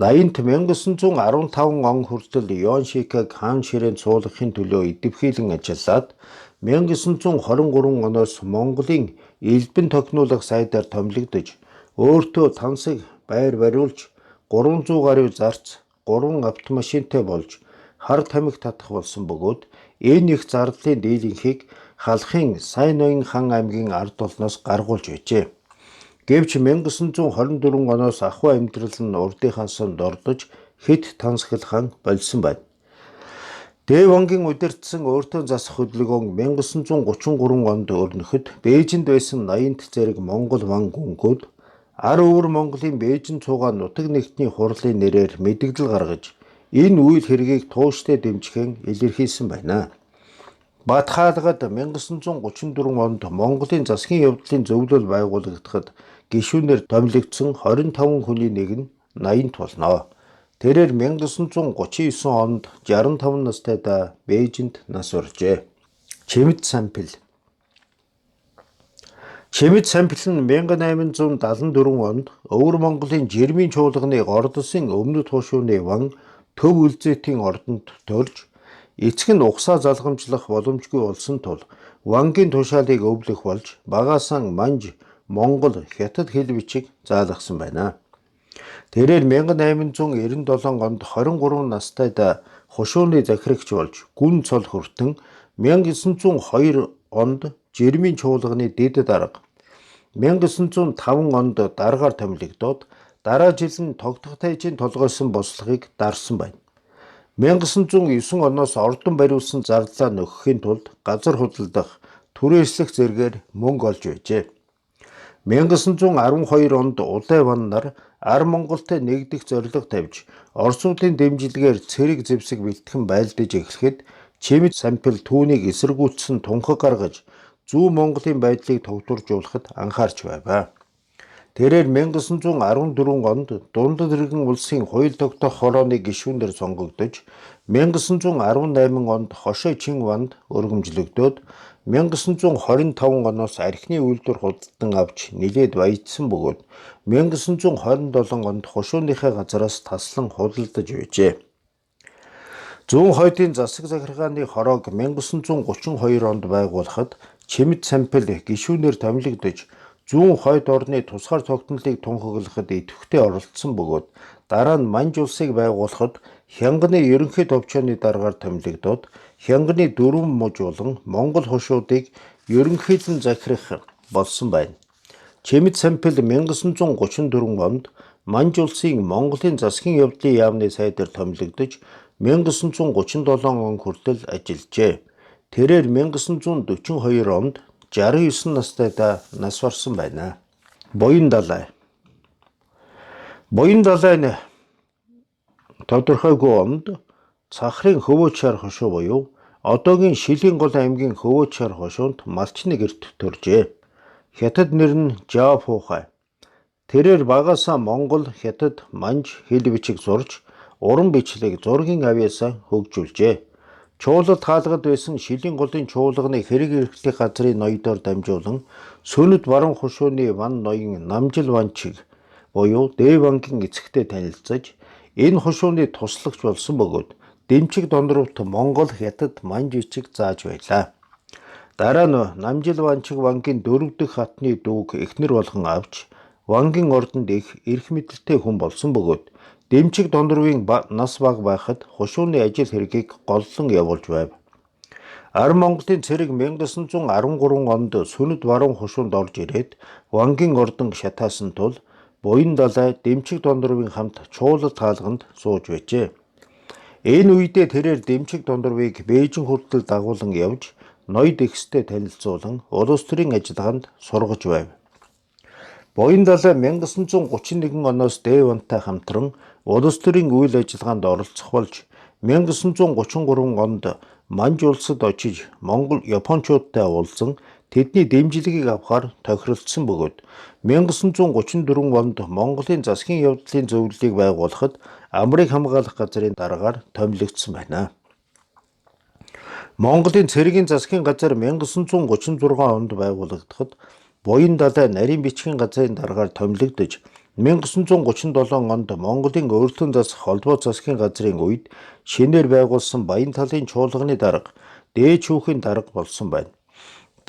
80-т 1915 он хүртэл Юан Шигэг хаан ширээнд суулгахын төлөө идэвхийлэн ажиллаад 1923 оноос Монголын элбэн тогтнуулах сайдаар томилогдож өөртөө тансаг байр бариулж 300 гаруй зарц, 3 автомашинтай болж хар тамхи татах болсон бөгөөд энэ их зардлын дийлэнхийг халахын сайн ноён хан аймгийн ард олноос гаргуулж байжээ. Гэвч 1924 оноос ахуй амьдрал нь урдынхаа сонд ордож хэд тансаглахан болсон байна. Дэвангийн удирдсан өөртөө засах хөдөлгөөн 1933 онд өрнөхөд Бээжинд байсан 80-т зэрэг Монгол ван гүнгүүд ар өвөр Монголын Бээжин цугаа нутаг нэгтний хурлын нэрээр мэдэгдэл гаргаж энэ үйл хэргийг тууштай дэмжихэн илэрхийлсэн байна. Бат хаалгад 1934 онд Монголын засгийн явдлын зөвлөл байгуулагдахад гишүүнээр томилогдсон 25 хүний нэг нь 80-т болно. Тэрээр 1939 онд 65 настайдаа Бээжинд нас уржээ. Чимэд сампил. Чимэд сампил нь 1874 онд Өвөр Монголын Жирмийн чуулганы Ордосын өмнөд хошууны ван Төв Үлзэтийн ордонд төрж эцэг нь угсаа залгамжлах боломжгүй болсон тул вангийн тушаалыг өвлөх болж багаасан манж, монгол, хятад хэл бичиг заалгасан байна. Тэрээр 1897 онд 23 настайдаа хошууны захирагч болж гүн цол хүртэн 1902 онд Жирмийн чуулганы дэд дарга 1905 онд даргаар томилогдоод дараа жил нь тогтох тайжийн толгойсон бослогыг дарсан байна. 1909 оноос ордон бариулсан зардлаа нөхөхийн тулд газар худалдах, түрээслэх зэргээр мөнгө олж байжээ. 1912 онд Улай ван нар Ар Монголтой нэгдэх зорилго тавьж Оросуудын дэмжлэгээр цэрэг зэвсэг бэлтгэн байлдаж эхлэхэд Чимэд сампил түүнийг эсэргүүцсэн тунхаг гаргаж Зүүн Монголын байдлыг тогтворжуулахад анхаарч байв. Тэрээр 1914 онд Дундад иргэн улсын хууль тогтоох хорооны гишүүнээр сонгогдож 1918 онд Хошой Чин ванд өргөмжлөгдөөд 1925 оноос архины үйлдвэр худалдан авч нилээд баяжсан бөгөөд 1927 онд хошууныхаа газараас таслан худалдаж байжээ. Зүүн хойдын засаг захиргааны хороог 1932 онд байгуулахад Чимэд сампил гишүүнээр томилогдож зүүн хойд орны тусгаар тогтнолыг тунхаглахад идэвхтэй оролцсон бөгөөд дараа нь Манж улсыг байгуулахад Хянганы ерөнхий товчооны даргаар томилогдоод Хянганы 4 муж болон Монгол хошуудыг ерөнхийлөн захирах болсон байна. Чимэд сампил 1934 онд Манж улсын Монголын засгийн явдлын яамны сайдаар томилогдож 1937 он хүртэл ажиллажээ. Тэрээр 1942 онд 69 настайдаа нас барсан байна. Буян далай. Буян далай нь тодорхойгүй онд Цахрын Хөвөөчаар хошуу буюу одоогийн Шилийн гол аймгийн Хөвөөчаар хошуунд малчны гэрт төржээ. Хятад нэр нь Жав Хуухай. Тэрээр багаасаа Монгол, Хятад, Манж хэл бичиг сурч уран бичлэг, зургийн авьяасаа хөгжүүлжээ. Чуулалд хаалгад байсан Шилийн голын чуулганы хэрэг эрхлэх газрын ноёдоор дамжуулан Сөнөд баруун хошууны ван ноён Намжил ванчиг буюу Дэвангийн эцэгтэй танилцаж энэ хошууны туслагч болсон бөгөөд дэмчиг дондорвт Монгол, Хятад, Манж бичиг зааж байлаа. Дараа нь Намжил ванчиг вангийн 4 дахь хатны дүүг эхнэр болгон авч вангийн ордонд их эрх мэдэлтэй хүн болсон бөгөөд дэмчиг дондорвын нас бага байхад хошууны ажил хэргийг голлон явуулж байв. Ар Монголын цэрэг 1913 онд Сөнөд баруун хошуунд орж ирээд вангийн ордон шатаасан тул Буян далай дэмчиг дондорвын хамт чуулалд хаалганд сууж байжээ. Энэ үедээ тэрээр дэмчиг дондорвыг Бээжин хүртэл дагуулan явж ноёд ихстэй танилцуулан улс төрийн ажиллагаанд сургаж байв. Буян далай 1931 оноос Дэвантай хамтран улс төрийн үйл ажиллагаанд оролцох болж 1933 онд Манж улсад очиж Монгол Япончуудтай уулзан тэдний дэмжлэгийг авахар тохиролцсон бөгөөд 1934 онд Монголын засгийн явдлын зөвлөлийг байгуулахад Амрыг хамгаалах газрын дараагаар томилогдсон байна. Монголын цэргийн засгийн газар 1936 онд байгуулагдахад Буян далай нарийн бичгийн газрын дараагаар томилогдож 1937 онд Монголын өөрлөлтөн засах холбоо засгийн газрын үед шинээр байгуулсан Баян талын чуулганы дарга дээд шүүхийн дарга болсон байна.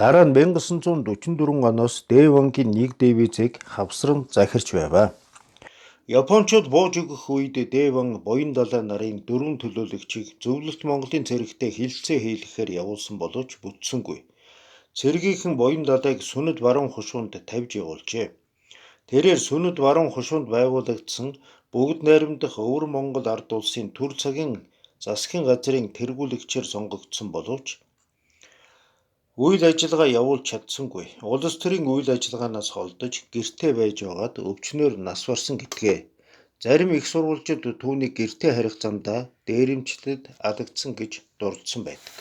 Дараа нь 1944 оноос Дэвангийн нэг дивизийг хавсран захирч байв. Япончууд бууж өгөх үед Дэван Буян далай нарын 4 төлөөлөгчийг Зөвлөлт Монголын цэрэгтэй хилцээ хийлгэхээр явуулсан боловч бүтсэнгүй. Цэргийнхэн Буян далайг Сүнэд баруун хушуунд тавьж явуулжээ. Тэрээр Сүнэд баруун хушуунд байгуулагдсан бүгд найрамдах Өвөр Монгол ард улсын төр цагийн засгийн газрын тэргүүлэгчээр сонгогдсон боловч үйл ажиллагаа явуулж чадсангүй. Улс төрийн үйл ажиллагаанаас холдож гэртээ байж байгаад өвчнөөр нас барсан гэдгээ. Зарим их сурвалжид түүнийг гэртээ харих замдаа дээрэмчлэлд алагдсан гэж дурдсан байдаг.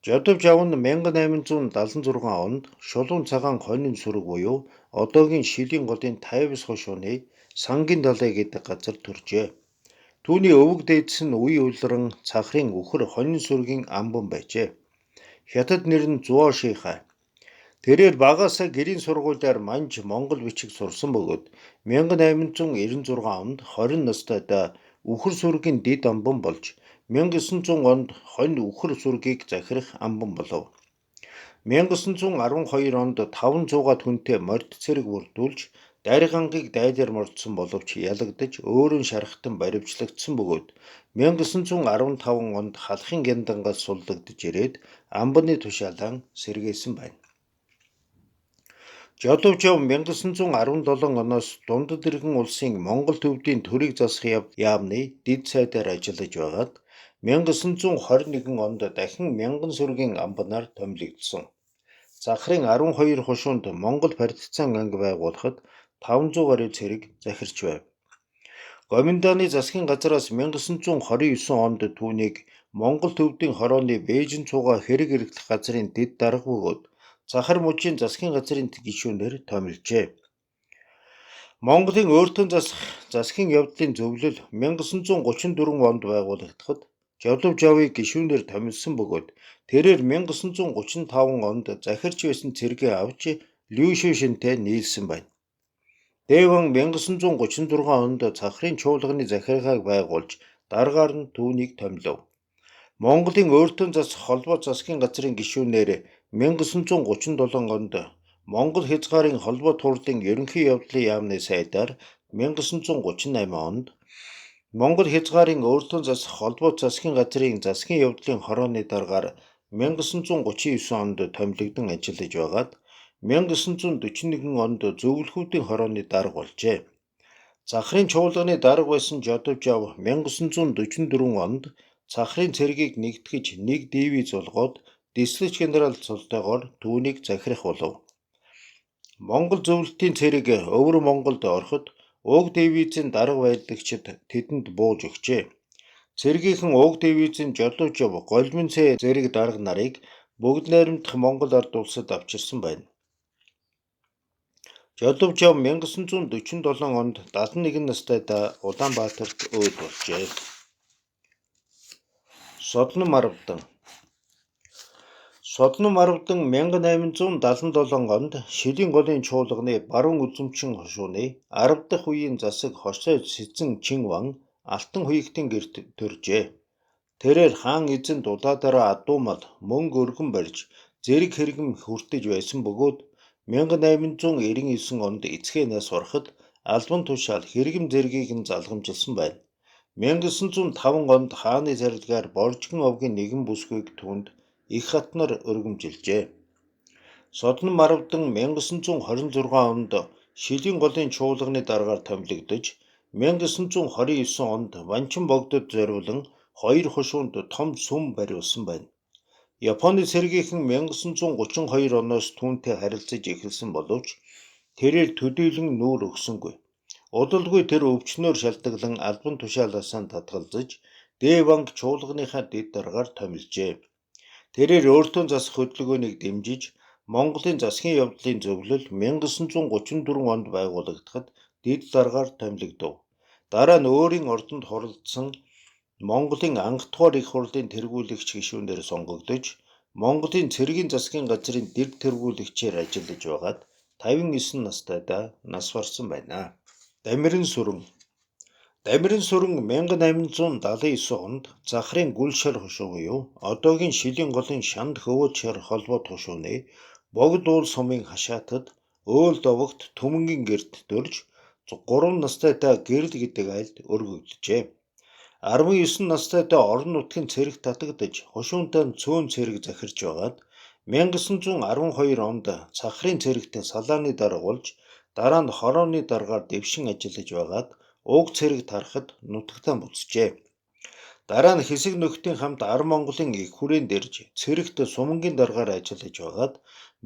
Жодов жав нь 1876 онд Шулуун цагаан хонин сүрэг буюу одоогийн Шилийн голын 50 хошууны Сангийн далай гэдэг газар төржээ. Түүний өвөг дээдс нь үе улиран цахрын үхэр хонин сүргийн амбан байжээ. Хятад нэр нь Зуошихай. Тэрээр багаасаа гэрийн сургуулиар манж монгол бичиг сурсан бөгөөд 1896 онд 20 настайдаа үхэр сүргийн дэд амбан болж 1900 онд хонь үхэр сүргийг захирах амбан болов. 1912 онд 500-аад хүнтэй морд цэрэг бүрдүүлж Даригангийг дайдаар мордсон боловч ялагдаж өөрөн шархтан баривчлагдсан бөгөөд 1915 онд халахын гяндангаас суллагдж ирээд амбаны тушаалан сэргээсэн байна. Жодов жав 1917 оноос Дундад иргэн улсын Монгол төвдийн төрийг засах яамны дэд сайдаар ажиллаж байгаад 1921 онд дахин мянган сүргийн амбанаар томилогдсон. Захрын 12 хушуунд Монгол партизан анги байгуулахад 500 гаруй цэрэг захирч байв. Гоминдааны засгийн газраас 1929 онд түүнийг Монгол төвдийн хорооны Бээжин цугаа хэрэг эргэлдэх газрын дэд дарга бөгөөд Захар мужийн засгийн газрын гишүүнээр томилжээ. Монголын өөрлөлтөн засгийн явдлын зөвлөл 1934 онд байгуулагдахад Жодов жавыг гишүүнээр томилсон бөгөөд тэрээр 1935 онд захирч байсан цэргээ авч Лүшүшинтэй нийлсэн байна. Дэван 1936 онд Цахрын чуулганы захиргааг байгуулж дараагаар нь түүнийг томилов. Монголын өөрлөлтөн засах холбоо засгийн газрын гишүүнээр 1937 онд Монгол хязгаарын холбоо турлын ерөнхий явдлын яамны сайдаар 1938 онд Монгол хязгаарын өөрлөлтөн засах холбоо засгийн газрын засгийн явдлын хорооны дараагаар 1939 онд томилогдсон ажиллаж байгаад 1941 онд зөвлөхүүдийн хорооны дарга болжээ. Захрын чуулганы дарга байсан Жодов жав 1944 онд Цахрын цэргийг нэгтгэж нэг дивиз олгоод Дислэгч генерал цолтойгоор түүнийг захирах болов. Монгол зөвлөлтийн цэрэг Өвөр Монголд ороход уг дивизийн дарга байрлагчид тэдэнд бууж өгчээ. Цэргийнхэн уг дивизийн Жодов жав, Голмын цай зэрэг дарга нарыг бүгд найрамдах Монгол ард улсад авчирсан байна. Жодов жав 1947 онд 71 настайдаа Улаанбаатарт өөд болжээ. Содном Марвдан 1877 онд Шилийн голын чуулганы баруун үзэмчин хошууны 10 дахь үеийн засаг Хошой Сэцэн Чинван Алтан хуягтын гэрт төржээ. Тэрээр хаан эзэнд улаадаараа адуумал мөнгө өргөн барьж зэрэг хэрэгэм хүртэж байсан бөгөөд 1899 онд эцгээ нас ороход албан тушаал хэрэгэм зэргийг нь залгамжилсан байна. 1905 онд хааны зарилгаар Боржгон овгийн нэгэн бүсгүйг түүнд их хатнаар өргөмжилжээ. Содном Марвдан 1926 онд Шилийн голын чуулганы дараагаар томилогдож 1929 онд Ванчин богдод зориулан 2 хушуунд том сүм бариулсан байна. Японы цэргийнхэн 1932 оноос түүнтэй харилцаж эхэлсэн боловч тэрээр төдийлөн нүүр өгсөнгүй. Удалгүй тэр өвчнөөр шалтгаглан албан тушаалаасаа татгалзаж Дэванг чуулганыхаа дэд дараагаар томилжээ. Тэрээр өөртөө засах хөдөлгөөнийг дэмжиж Монголын засгийн явдлын зөвлөл 1934 онд байгуулагдахад дэд даргаар томилогдов. Дараа нь өөрийн ордонд хуралдсан Монголын анх дугаар их хурлын тэргүүлэгч гишүүнээр сонгогдож, Монголын цэргийн засгийн газрын дэрг тэргүүлэгчээр ажиллаж байгаад 59 настайдаа нас барсан байна. Дамиран сүрэн 1879 онд Захрын гүл шар хошуу буюу одоогийн Шилийн голын Шанд хөвөд шар холбоот хошууны богд уул сумын хашаатад Өөл довогт Түмэнгийн гэрд төрж 3 настайдаа гэрэл гэдэг айлд өргөгдөжээ. 19 настайдаа орон нутгийн цэрэг татагдаж хошуунтай цөөн цэрэг захирч байгаад 1912 онд Захрын цэрэгт салааны дарга болж дараа нь хорооны даргаар дэвшин ажиллаж байгаад уг цэрэг тарахад нутагтаа буцжээ. Дараа нь хэсэг нөхдийн хамт Ар Монголын их хүрээнд ирж цэрэгт сумангийн даргаар ажиллаж байгаад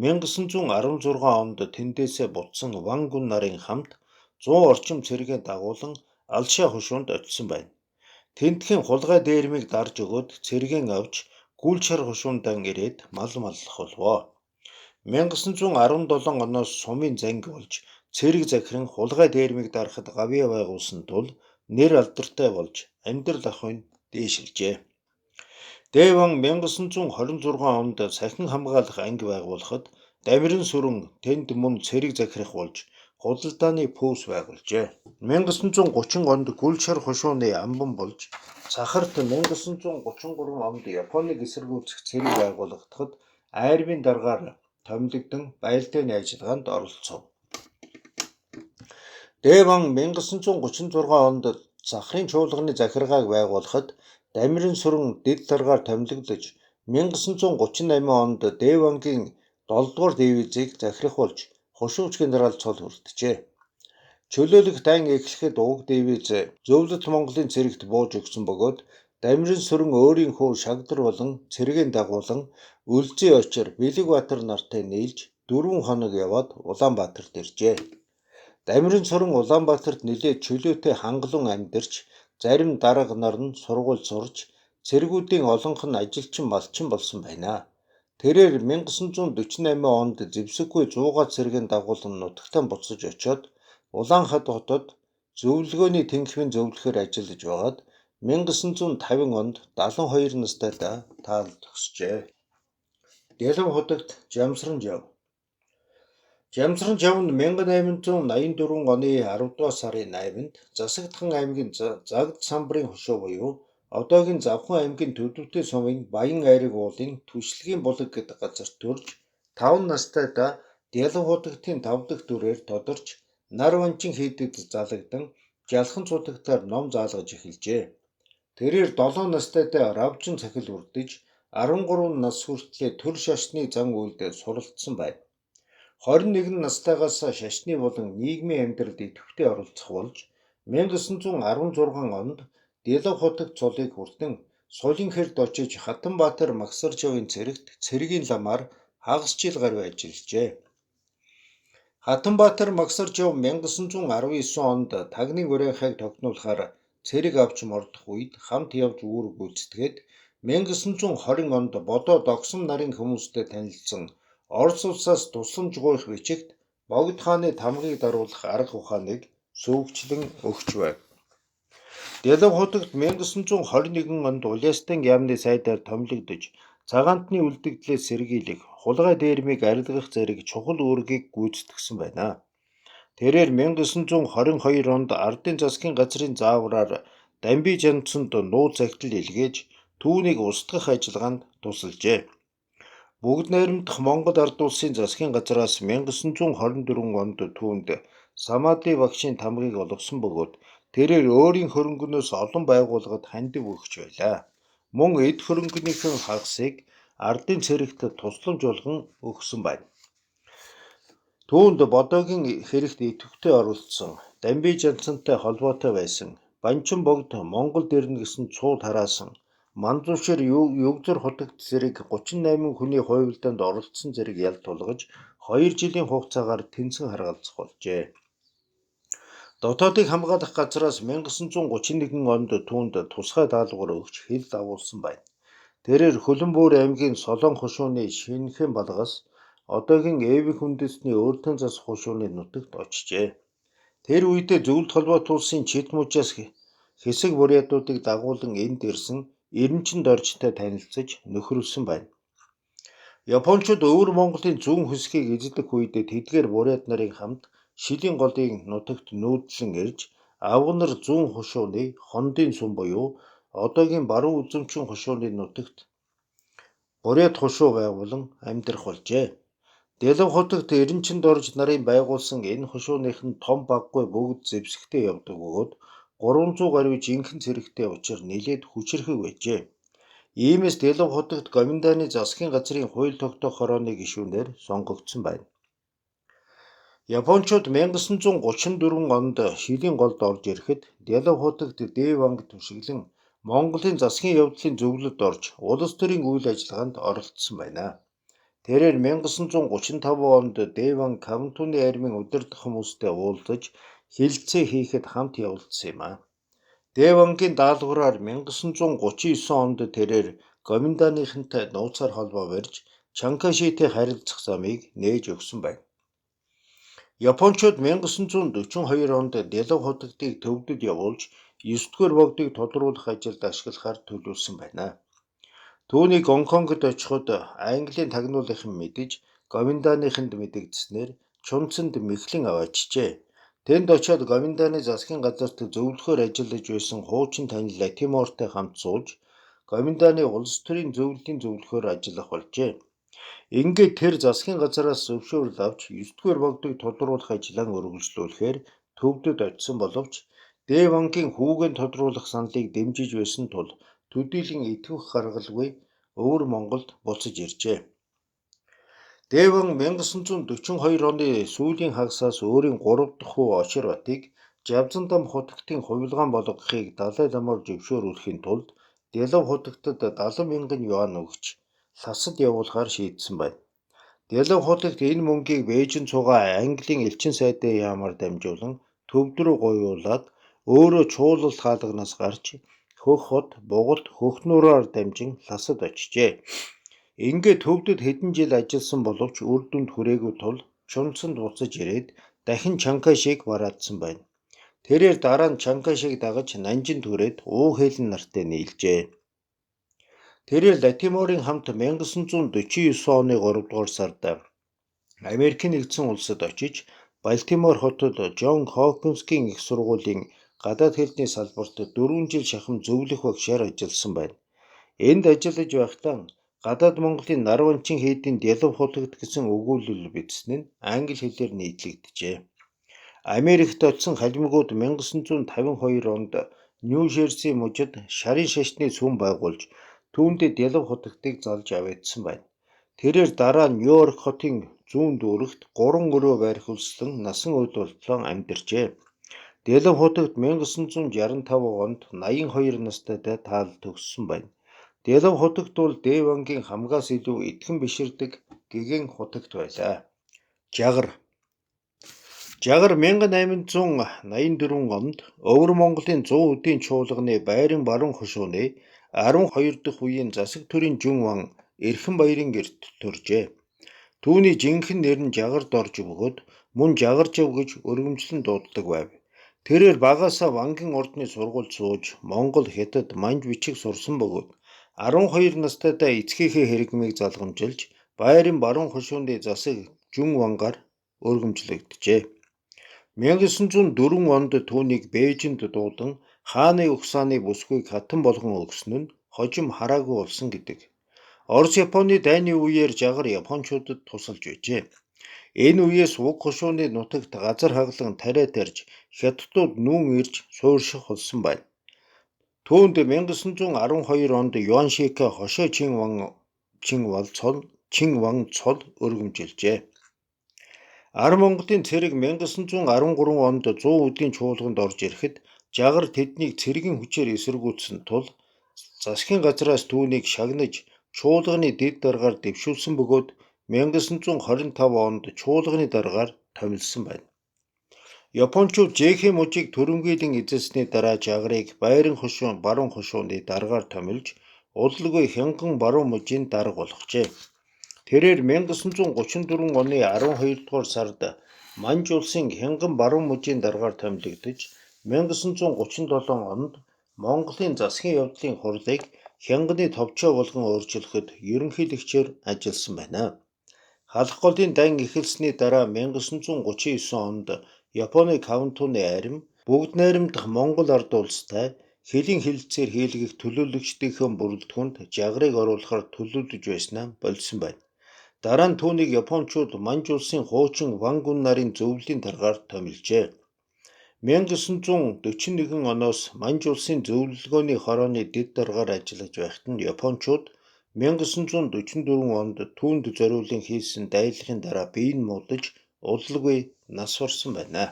1916 онд тэндээсээ буцсан Ван гүн нарын хамт 100 орчим цэрэгийн дагуулan Алшаа хошуунд очисон байна. Тентхийн хулгай дээрмийг дарж өгөөд цэргийн авч гүл шар хошуундан ирээд мал маллах болвоо. 1917 оноос сумын занги болж цэрэг захиран хулгай дээрмийг дарахад гавьяа байгуулсан тул нэр алдартай болж амьдрал ахуйн дээшилжээ. Дэван 1926 онд сахин хамгаалах анги байгуулахад Дамиран сүрэн тэнд мөн цэрэг захирах болж худалдааны пүүс байгуулжээ. 1930 онд гүл шар хошууны амбан болж Сахарт 1933 онд Японыг эсэргүүцэх цэрэг байгуулагдахад Айрмын даргаар томилогдсон байлдааны ажиллагаанд оролцов. Дэван 1936 онд Захрын чуулганы захиргааг байгуулахад Дамиран сүрэн дэд даргаар томилогдож 1938 онд Дэвангийн 7 дугаар дивизийг захирах болж хошууч генерал цол хүртжээ. Чөлөөлөх дан эхлэхэд уг дивиз Зөвлөлт Монголын цэрэгт бууж өгсөн бөгөөд Дамиран сүрэн өөрийн хүү Шагдар болон цэргийн дагуулan Үлзий очир Бэлэгбаатар нартай нийлж 4 хоног яваад Улаанбаатарт иржээ. Дамиран сүрэн Улаанбаатарт нэлээд чөлөөтэй хангалуун амьдарч зарим дарга нар нь сургууль сурч цэргүүдийн олонх нь ажилчин малчин болсон байна. Тэрээр 1948 онд зэвсэггүй 100 цэргийн дагуулan нутагтаа буцаж очоод Улаанхад хотод зөвлөгөөний тэнгисийн зөвлөхөр ажиллаж байгаад 1950 онд 72 настайдаа таал төгсжээ. Дэлгэв хотогт Жамсран жав. Жамсран жав нь 1884 оны 10 дугаар сарын 8-нд Засагдхан аймгийн Загд самбарын хошуу буюу одоогийн Завхан аймгийн Төдөвтэй сумын Баян айраг уулын Түшлэгийн булаг гэдэг газарт төрж 5 настайдаа Дэлгэв хотогтын 5 дахь дүрээр тодорч нар ванчин хийдэд залагдсан Жалхан цутагтаар ном заалгаж эхэлжээ. Тэрээр 7 настайдаа равжин цахил үрдэж 13 нас хүртлээр төр шашны зан үйлд суралцсан байна. 21 настайгаас шашны болон нийгмийн амьдралд идэвхтэй оролцох болж 1916 онд Дэлгэв хотог цолыг хүртэн Сулин хэрд очиж Хатанбаатар Магсаржавын цэрэгт цэргийн ламаар хагас жил гаруй ажиллажээ. Хатанбаатар Магсаржав 1919 онд Тагнын урайхайг тогтнуулахаар цэрэг авч мордох үед хамт явж үүрэг гүйцэтгээд 1920 онд бодоо догсон нарын хүмүүстэй танилцсан Орос улсаас тусламж гуйх бичигт Богд хааны тамгыг даруулах арга ухааныг сүүгчлэн өгч байв. Дэлгэв хотогт 1921 онд Улаастан яамны сайдаар томилогдож цагаантны үлдэгдлээс сэргийлэх хулгай дээрмийг арилгах зэрэг чухал үүргийг гүйцэтгэсэн байна. Тэрээр 1922 онд Ардын засгийн газрын заавраар Дамби Жансонд нууц захидал илгээж түүнийг устгах ажиллагаанд тусалжээ. Бүгд найрамдах Монгол ард улсын засгийн газраас 1924 онд түүнд Самади багшийн тамгыг олгосон бөгөөд тэрээр өөрийн хөрөнгөнөөс олон байгууллагад хандив өгч байлаа. Мөн эд хөрөнгөнийхэн хагасыг ардын цэрэгт тусламж болгон өгсөн байна. Түүнд бодоогийн хэрэгт идэвхтэй оролцсон Дамби Жансонтой холбоотой байсан Банчин богд Монгол дэрнэ гэсэн цууд хараасан Манзуушир Югзар хотогт зэрэг 38 хүний хувилдаанд оролцсон зэрэг ялт тулгаж 2 жилийн хугацаагаар тэнцэн харгалзах болжээ. Дотоодыг хамгаалах газраас 1931 онд түүнд тусгай даалгавар өгч хил дагуулсан байна. Тэрээр Хөлбөмбөр аймгийн Солон хушууны Шинэхэн балгаас одоогийн Эвэг үндэстний Өртөн засах хушууны нутагт очжээ. Тэр үедээ Зөвлөлт холбоот улсын чит мужаас хэсэг бурятуудыг дагуулan энд ирсэн Эренчин доржтой танилцаж нөхөрлсөн байна. Япончууд өвөр Монголын зүүн хэсгийг эзлэх үедээ тэдгээр бурят нарын хамт Шилийн голын нутагт нүүдлэн ирж Авгнар зүүн хушууны Хондын сум буюу одоогийн баруун үзэмчин хушууны нутагт бурят хушуу байгуулан амьдрах болжээ. Дэлгэв хотод Эренчин дорж нарын байгуулсан энэ хушууных нь том баггүй бүгд зэвсэгтэй явдаг бөгөөд 300 гаруй жинхэнэ цэрэгтэй учир нэлээд хүчирхэг байжээ. Иймээс Дэлгэв хотод Гоминдааны засгийн газрын хууль тогтоох хорооны гишүүнээр сонгогдсон байна. Япончууд 1934 онд Шилийн голд орж ирэхэд Дэлгэв хотод Дэванг түшиглэн Монголын засгийн явдлын зөвлөлд орж улс төрийн үйл ажиллагаанд оролцсон байна. Тэрээр 1935 онд Дэван Кавантууны армийн удирдах хүмүүстэй уулзаж хилцээ хийхэд хамт явуулсан юм а. Дэвангийн даалгавраар 1939 онд тэрээр Гоминдааныхантай нууцаар холбоо барьж Чанкашитэй харилцах замыг нээж өгсөн байна. Япончууд 1942 онд Дэлгэв хотыг төвдөд явуулж 9-р богдыг тодруулах ажилд ашиглахаар төлөвлөсөн байна. Түүнийг Гонконгод очиход Английн тагнуулынхан мэдэж Гоминдааныханд мэдэгдснээр Чунцанд мэхлэн аваачжээ. Тэнд очиод Гоминдааны засгийн газарт зөвлөхөөр ажиллаж байсан хуучин танил Латимортой хамт сууж Гоминдааны улс төрийн зөвлөлийн зөвлөхөөр ажиллах болжээ. Ингээд тэр засгийн газараас зөвшөөрөл авч 9-р богдыг тодруулах ажлаа үргэлжлүүлэхээр төвдөд очисон боловч Дэвангийн хүүгэн тодруулах саналыг дэмжиж байсан тул төдийлөн итгэвх гаргалгүй өвөр Монголд буцаж иржээ. Дэван 1942 оны сүүлийн хагасаас өөрийн 3 дахь хүү Оширбатыг Жавзандам хутагтын хувилгаан болгохыг Далай ламаар зөвшөөрүүлэхийн тулд Дэлгэв хутагтад 70,000 юан өгч ласад явуулахаар шийдсэн байна. Дэлгэв хутагт энэ мөнгийг Бээжин цугаа Английн элчин сайдын яамаар дамжуулан төвд рүү гоёулаад өөрөө чуулалт хаалганаас гарч Хөх хот, Бугалт, Хөхнүүрээр дамжин ласад очжээ. Ингээд төвдөд хэдэн жил ажилласан боловч үр дүнд хүрээгүй тул Чунцанд буцаж ирээд дахин Чанкашиг бараадсан байна. Тэрээр дараа нь Чанкашиг дагаж Нанжинд хүрээд уу хэлэн нартай нийлжээ. Тэрээр Латиморын хамт 1949 оны 3 дугаар сард Америкийн нэгдсэн улсад очиж Балтимор хотод Жон Хопкинсгийн их сургуулийн гадаад хэлний салбарт 4 жил шахам зөвлөх багшаар ажилласан байна. Энд ажиллаж байхдаа гадаад Монголын Нарванчин хийдийн Дэлгэв хутагт гэсэн өгүүлэл бичсэн нь англи хэлээр нийтлэгдэжээ. Америкт очсон халимгууд 1952 онд Нью-Жерси мужид шарын шашны сүм байгуулж түүндээ Дэлгэв хутагтыг залж аваадсан байна. Тэрээр дараа Нью-Йорк хотын зүүн дүүрэгт 3 өрөө байрах үлслэн насан уйлуултлан амьдарчээ. Дэлгэв хутагт 1965 онд 82 настайдаа таал төгссөн байна. Дэлгэв хутагт бол Дэвангийн хамгаас илүү идэхэн биширдэг гэгэн хутагт байлаа. Жагар 1884 онд Өвөр Монголын 100 өдийн чуулганы Байрын баруун хушууны 12 дахь үеийн засаг төрийн жүн ван Эрхэн баярын гэрт төржээ. Түүний жинхэнэ нэр нь Жагар дорж бөгөөд мөн Жагаржав гэж өргөмжлөн дууддаг байв. Тэрээр багаасаа Вангийн ордны сургуульд сууж Монгол, Хятад, Манж бичих сурсан бөгөөд 12 настайдаа эцгийнхээ хэрэгмийг залгамжилж Байрын баруун хушууны засаг жүн вангаар өргөмжлөгдөжээ. 1904 онд түүнийг Бээжинд дуулан хааны угсааны бүсгүйг хатан болгон өгсөн нь хожим хараагүй болсон гэдэг. Орос Японы дайны үеэр Жагар Япончуудад тусалж байжээ. Энэ үеэс уг хушууны нутагт газар хаглан тариа тарьж хятадууд нүүн ирж суурьших болсон байна. Түүнд 1912 онд Юаншика хошоо Чин ван цол өргөмжилжээ. Ар Монголын цэрэг 1913 онд 100 өдийн чуулганд орж ирэхэд Жагар тэднийг цэргийн хүчээр эсэргүүцсэн тул засгийн газраас түүнийг шагнаж чуулганы дэд даргаар дэвшүүлсэн бөгөөд 1925 онд чуулганы даргаар томилсон байна. Япончууд Жэхэ мужийг түрэмгийлэн эзэлсний дараа Жагарыг Байрын хушуун баруун хушууны даргаар томилж удалгүй Хянган баруун мужийн дарга болгожээ. Тэрээр 1934 оны 12 дугаар сард Манж улсын Хянган баруун мужийн даргаар томилогдож 1937 онд Монголын засгийн явдлын хурлыг Хянганы товчоо болгон өөрчлөхөд ерөнхийлөгчөөр ажилласан байна. Халах голын дан эхэлсний дараа 1939 онд Японы Квантуны арим бүгд найрамдах Монгол ард улстай хэлийн хэлэлцээр хийлгэх төлөөлөгчдийнхөө бүрэлдэхүүнд жагарыг оруулахаар төлөвлөж байснаа болсон байна. Дараа нь түүнийг Япончууд Манж улсын хуучин Ван гүн нарын зөвлөлийн даргаар томилжээ. 1941 оноос Манж улсын зөвлөлгөөний хорооны дэд даргаар ажиллаж байхад нь Япончууд 1944 онд түүнд зориулан хийсэн дайлагын дараа бие нь муудаж удалгүй нас барсан байна.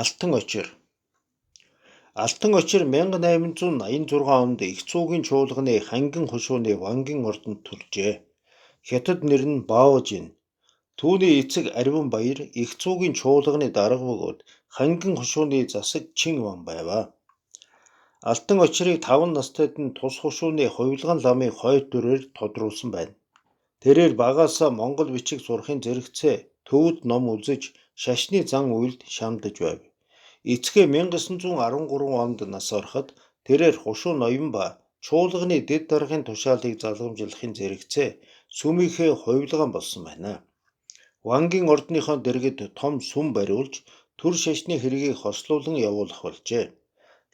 Алтан очир 1886 онд их цуугийн чуулганы хангин хушууны Вангийн ордонд төржээ. Хятад нэр нь Баожин. Түүний эцэг Арвин баяр их цуугийн чуулганы дарга бөгөөд хангин хушууны засаг Чин Ван байв. Алтан очирыг 5 настайд нь тус хушууны хувилган ламын хойд дүрээр тодруулсан байна. Тэрээр багаасаа монгол бичиг сурахын зэрэгцээ төвд ном үзэж шашны зан үйлд шаамдаж байв. Эцгээ 1913 онд нас ороход тэрээр хушуу ноён ба чуулганы дэд даргын тушаалыг залгамжлахын зэрэгцээ сүмийнхээ хувилгаан болсон байна. Вангийн ордныхоо дэргэд том сүм бариулж төр шашны хэргийг хослуулан явуулах болжээ.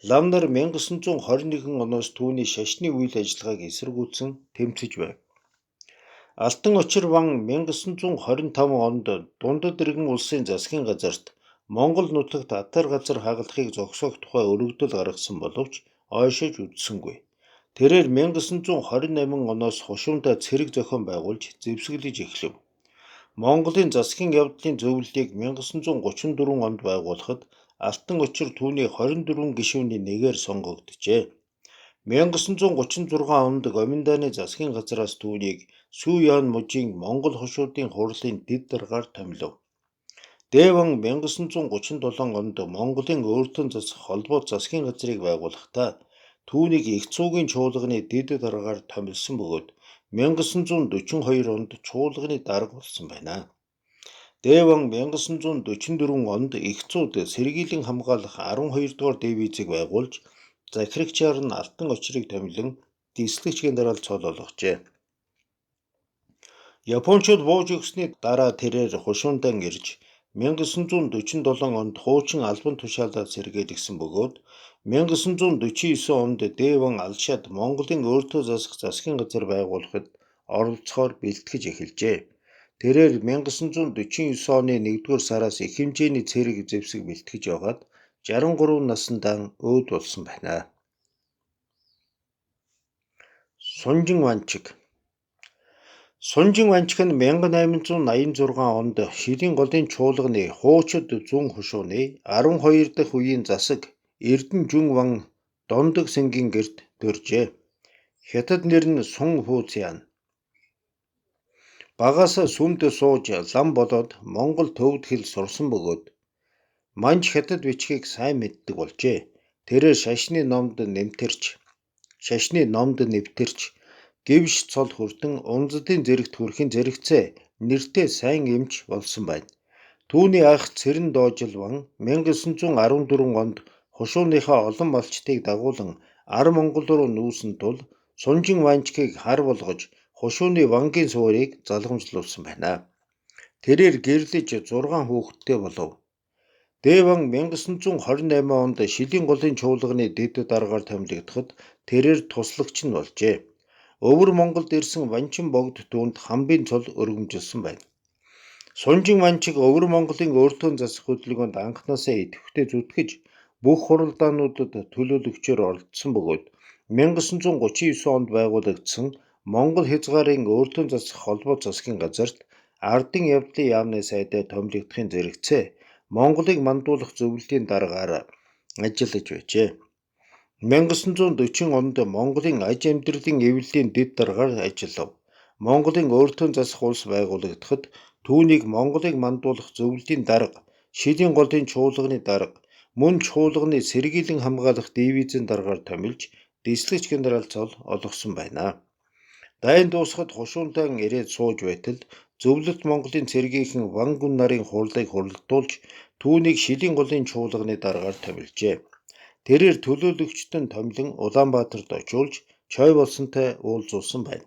Лам нар 1921 оноос түүний шашны үйл ажиллагааг эсэргүүцэн тэмцэж байв. Алтан очир Ван 1925 онд Дундад иргэн улсын засгийн газарт Монгол нутагт атар газар хагалахыг зогсоох тухай өргөдөл гаргасан боловч ойшиж үзсэнгүй. Тэрээр 1928 оноос хушуундаа цэрэг зохион байгуулж зэвсэглэж эхлэв. Монголын засгийн явдлын зөвлөлийг 1934 онд байгуулахад Алтан очир түүний 24 гишүүний нэгээр сонгогджээ. 1936 онд Гоминдааны засгийн газраас түүнийг Сүүян мужийн Монгол хушуудын хурлын дэд даргаар томилов. Дэван 1937 онд Монголын өөртөө засах холбоо засгийн газрыг байгуулахдаа түүнийг их цуугийн чуулганы дэд даргаар томилсон бөгөөд 1942 онд чуулганы дарга болсон байна. Дэван 1944 онд их цууд сэргийлэн хамгаалах 12 дугаар дивизийг байгуулж захирагчаар нь Алтан очирыг томилон дислэгч генерал цол болгожээ. Япончууд бууж өгсөний дараа тэрээр хушуундан ирж 1947 онд хуучин албан тушаалаа сэргийлсэн бөгөөд 1949 онд Дэван алшаад Монголын өөртөө засах засгийн газар байгуулахад оролцохоор бэлтгэж эхэлжээ. Тэрээр 1949 оны 1-р сараас их хэмжээний цэрэг зэвсэг бэлтгэж байгаад 63 наснда өөд болсон байна. Сунжин Ванчиг Сунжин Ванчиг нь 1886 онд Шилийн голын чуулганы хуучид зүүн хушууны 12 дахь үеийн засаг Эрдэнэ Жүн Ван Дондог сэнгийн гэрт төржээ. Хятад нэр нь Сун Фуцян. Багаасаа сүмд сууж лам болоод Монгол төвд хэл сурсан бөгөөд Манж хятад бичгийг сайн мэддэг болжээ. Тэрээр шашны номд нэвтэрч гэвш цол хүртэн унзадын зэрэгт хүрэхин зэрэгцээ нэртэй сайн эмч болсон байна. Түүний ах Цэрэн Доожил Ван 1914 онд хушууныхаа олон малчтыг дагуулan ар Монгол руу нүүсэн тул Сунжин Ванчгийг хар болгож хушууны Вангийн суурийг залгамжлуулсан байна. Тэрээр гэрлэж 6 хүүхэдтэй болов. Дэван 1928 онд Шилийн голын чуулганы дэд даргаар томилогдоход тэрээр туслагч нь болжээ. Өвөр Монголд ирсэн Ванчин богд түүнд хамбын цол өргөмжилсөн байна. Сунжин Ванчиг өвөр Монголын өөртөө засах хөдөлгөөнд анхнаасаа идэвхтэй зүтгэж бүх хуралдаануудад төлөөлөгчөөр оролцсон бөгөөд 1939 онд байгуулагдсан Монгол хязгаарын өөртөө засах холбоо засгийн газарт ардын явдлын яамны сайдаа томилогдохын зэрэгцээ Монголыг мандуулах зөвлөлийн дараагаар ажиллаж байжээ. 1940 онд Монголын аж амьдралын эвлэлийн дэд даргаар ажиллав. Монголын өөртөө засах улс байгуулагдахад түүнийг Монголыг мандуулах зөвлөлийн дарга, Шилийн голын чуулганы дарга, мөн чуулганы сэргийлэн хамгаалах дивизийн даргаар томилж Дислэгч генерал Цол олгосон байна. Дайн дуусахад хушуулдан ирээд сууж байтал Зөвлөлт Монголын цэргийнхэн Ван гүн нарын хурлыг хуралдуулж түүнийг шилийн голын чуулганы дараагаар томилжээ. Тэрээр төлөөлөгчтөн томилон Улаанбаатарт очуулж чой болсонтой уулзуулсан байна.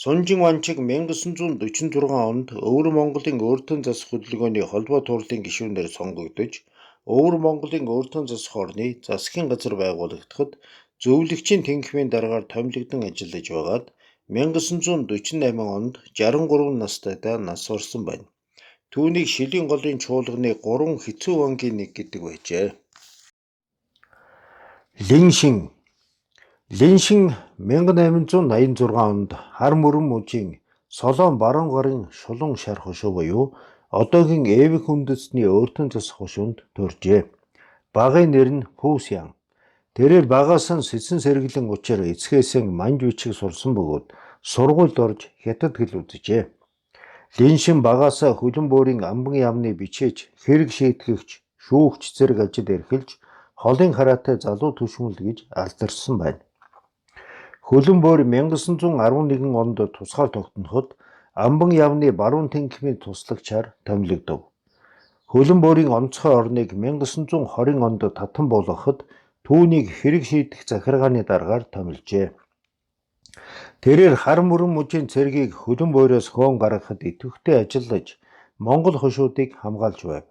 Сунжин Ванчиг 1946 онд Өвөр Монголын өөртөө засах хөдөлгөөний холбоо турлын гишүүнээр сонгогдож, Өвөр Монголын өөртөө засах орны засгийн газар байгуулагдахад зөвлөгчийн тэнхимийн дараагаар томилогдсон ажиллаж байгаад 1948 онд 63 настайдаа нас орсон байна. Түүнийг шилийн голын чуулганы 3 хэцүү вангийн нэг гэдэг байжээ. Линшин 1886 онд хар мөрөн мужийн Солон баруун гарын шулуун шар хошуу буюу одоогийн Эвэг үндэстний өөртөө засах хошуунд төржээ. Багын нэр нь Пүүсян. Тэрээр багаас нь сэсэн сэргэлэн учир эцгээсэн манж бичиг сурсан бөгөөд сургуульд орж хятад хэл үзжээ. Линшин багаасаа хөлөн бөөрийн амбан яамны бичээж хэрэг шийтгэгч, шүүгч зэрэг ажил эрхэлж холын хараатай залуу түшмэл гэж алдарсан байна. Хөлөн бөөр 1911 онд тусгаар тогтноход амбан яамны баруун тэнхимийн туслагчаар томилогдов. Хөлөн бөөрийн онцгой орныг 1920 онд татан болгоход түүнийг хэрэг шийдэх захиргааны дараагаар томилжээ. Тэрээр хар мөрөн мужийн цэргийг хөлөн бөөрөөс хөөн гаргахад идэвхтэй ажиллаж Монгол хошуудыг хамгаалж байв.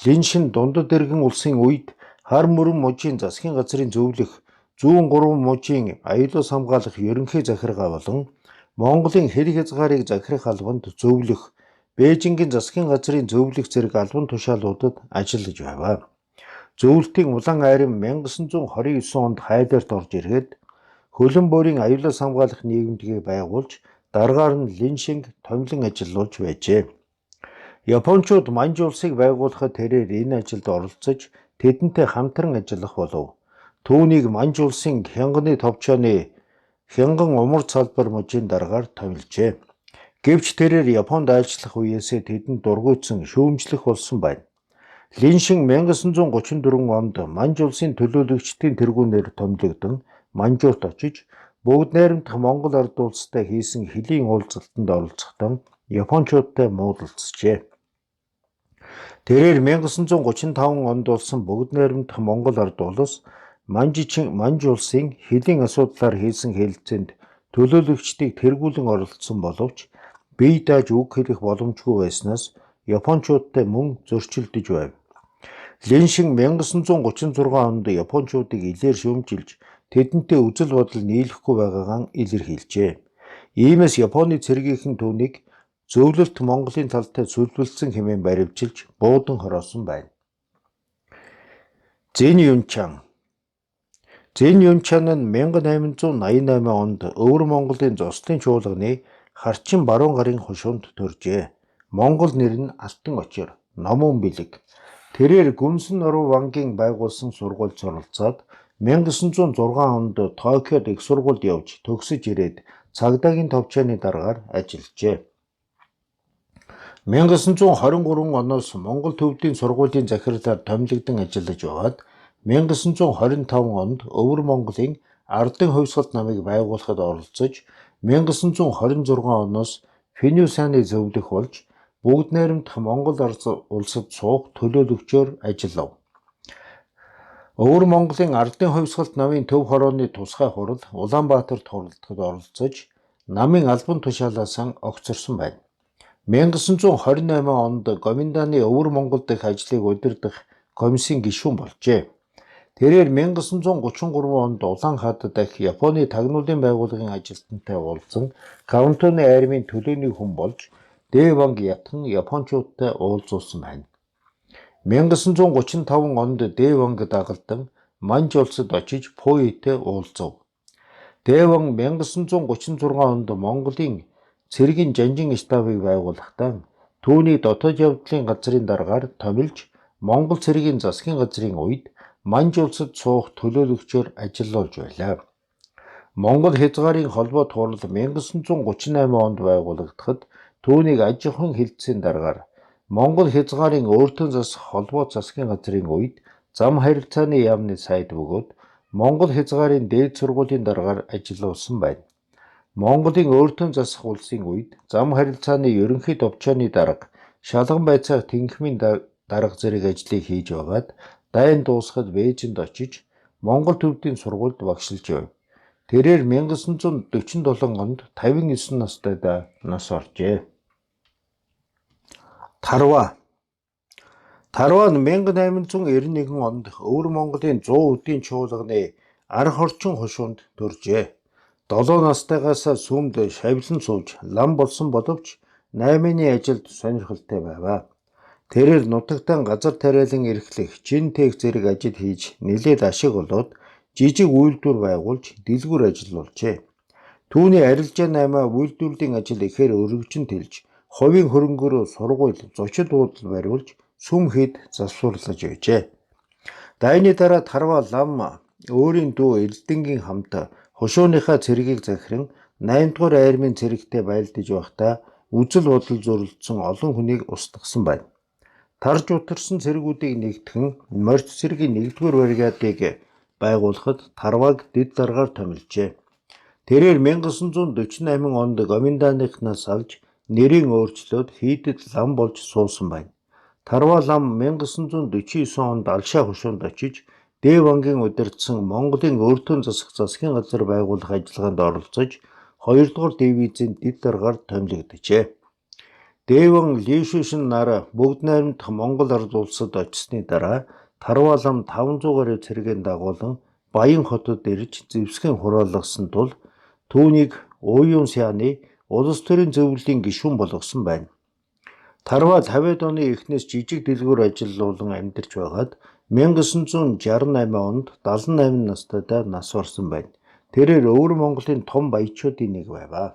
Линшин дундад эргэн улсын үед хар мөрөн мужийн засгийн газрын зөвлөх 103 мужийн аюулаас хамгаалах ерөнхий захиргаа болон Монголын хэрэг хязгаарыг захирах албанд зөвлөх Бээжингийн засгийн газрын зөвлөх зэрэг албан тушаалуудад ажиллаж байв. Зөвлөлтийн улаан айрам 1929 онд хайлаарт орж ирээд хөлөн бөөрийн аюулаас хамгаалах нийгэмдгийг байгуулж дараагаар нь Линшинг томилон ажиллуулж байжээ. Япончууд манж улсыг байгуулахад тэрээр энэ ажилд оролцож тэдэнтэй хамтран ажиллах болов. Түүнийг манж улсын хянганы товчооны хянган умар салбар мужийн дараагаар томилжээ. Гэвч тэрээр Японд айлчлах үеэсээ тэдэнд дургуутсан шүүмжлэх болсон байна. Линшин 1934 онд манж улсын төлөөлөгчдийн тэргүүнээр томилогдсон Манжуурт очиж бүгд найрамдах Монгол ард улстай хийсэн хөлийн уулзалтанд оролцохдоо Япончуудтай муудалцжээ. Тэрээр 1935 онд болсон бүгд найрамдах Монгол ард улс манж улсын хөлийн асуудлаар хийсэн хэлэлцээнд төлөөлөгчдийг тэргүүлэн оролцсон боловч бие дааж үг хэлэх боломжгүй байснаас Япончуудтай мөн зөрчилдөж байв. Линшин 1936 онд Япончуудыг илээр шүүмжилж тэдэнтэй үзэл бодол нийлэхгүй байгаагаа илэрхийлжээ. Иймээс Японы цэргийнхэн түүнийг Зөвлөлт Монголын талтай сүлбэлцэн хэмээн баривчилж буудан хороосон байна. Зэн Юнчан нь 1888 онд Өвөр Монголын зослын чуулганы Харчин баруун гарын хошуунд төржээ. Монгол нэр нь Алтан очир, Номон бэлэг. Тэрээр Гүнсэн Нуруу вангийн байгуулсан сургуульд суралцаад 1906 онд Токиод их сургуульд явж төгсөж ирээд цагдаагийн товчооны дараагаар ажиллажээ. 1923 оноос Монгол төвдийн сургуулийн захирлаар томилогдсон ажиллаж байгаад 1925 онд Өвөр Монголын Ардын хувьсгалт намыг байгуулахад оролцож 1926 оноос Финюсаны зөвлөх болж бүгд найрамдах Монгол улсад суух төлөөлөгчөөр ажиллав. Өвөр Монголын Ардын хувьсгалт намын төв хорооны тусгай хурал Улаанбаатарт хуралдахад оролцож намын албан тушаалаасаа огцорсон байна. 1928 онд Гоминданы Өвөр Монгол дэх ажлыг удирдах комиссийн гишүүн болжээ. Тэрээр 1933 онд Улаан хад дахь Японы тагнуулын байгууллагын ажилтнтай уулзсан Кантоны айрмын төлөөний хүн болж Дэванг ятхан Япончуудтай уулзуулсан байна. 1935 онд Дэванг дагалдан манж улсад очиж Пуйтэй уулзав. Дэванг 1936 онд Монголын цэргийн жанжин штабыг байгуулахдаа түүний дотоод явдлын газрын дараагаар томилж Монгол цэргийн засгийн газрын үед манж улсад суух төлөөлөгчөөр ажиллаж байлаа. Монгол хязгаарын холбоо турал 1938 онд байгуулагдахад түүнийг аж ахуйн хэлтсийн дараагаар Монгол хязгаарын өөртөө засах холбоо засгийн газрын үед зам харилцааны яамны сайд бөгөөд Монгол хязгаарын дээд сургуулийн даргаар ажилласан байна. Монголын өөртөө засах улсын үед зам харилцааны ерөнхий товчооны дарга, шалган байцаах тэнхимийн дарга зэрэг ажлыг хийж байгаад дайн дуусахад Бээжинд очиж Монгол төвдийн сургуульд багшилж байв. Тэрээр 1947 онд 59 настайдаа нас оржээ. Тарва нь 1891 онд Өвөр Монголын 100 өдийн чуулганы арх орчин хушуунд төржээ. 7 настайгаас сүмд шавлан сууж лам болсон боловч 8-ны ажилд сонирхолтой байваа. Тэрээр нутагтаа газар тариалан эрхлэх, чин тээх зэрэг ажил хийж нэлээд ашиг олоод жижиг үйлдвэр байгуулж дэлгүүр ажиллуулжээ. Түүний арилжаа 8 үйлдвэрлэлийн ажил ихээр өргөжин тэлж, хувийн хөрөнгөөр сургууль, зочид буудал бариулж сүм хэд засварлаж байжээ. Дайны дараа Тарва лам өөрийн дүү Эрдэнгийн хамт хушууныхаа цэргийг захиран 8 дугаар армийн цэрэгтээ байлдаж байхдаа үзэл бодол зөрөлдсөн олон хүнийг устгасан байна. Тарж утарсан цэргүүдийг нэгтгэн морьт цэргийн 1-р бригадыг байгуулахад Тарваг дэд даргаар томилжээ. Тэрээр 1948 онд комендантынхаас алж нэрийг өөрчлөөд хийдэд лам болж суусан байна. Тарва лам 1949 онд Алшаа хушуунд очиж Дээвангийн удирдсан Монголын өөртөө засах засгийн газар байгуулах ажиллагаанд оролцож 2 дугаар дивизийн дэд даргаар томилогджээ. Дээван Лишүшин нар бүгд найрамдах Монгол ард улсад очсны дараа Тарва лам 500 гаруй цэргийн дагуулan Баян хотод ирж зэвсгэн хураалгасан тул түүнийг Уюун Сяны улс төрийн зөвлөлийн гишүүн болгосон байна. Тарва 50-ад оны эхнээс жижиг дэлгүүр ажиллуулан амьдарч байгаад 1968 онд 78 настайдаа нас барсан байна. Тэрээр Өвөр Монголын том баячуудын нэг байваа.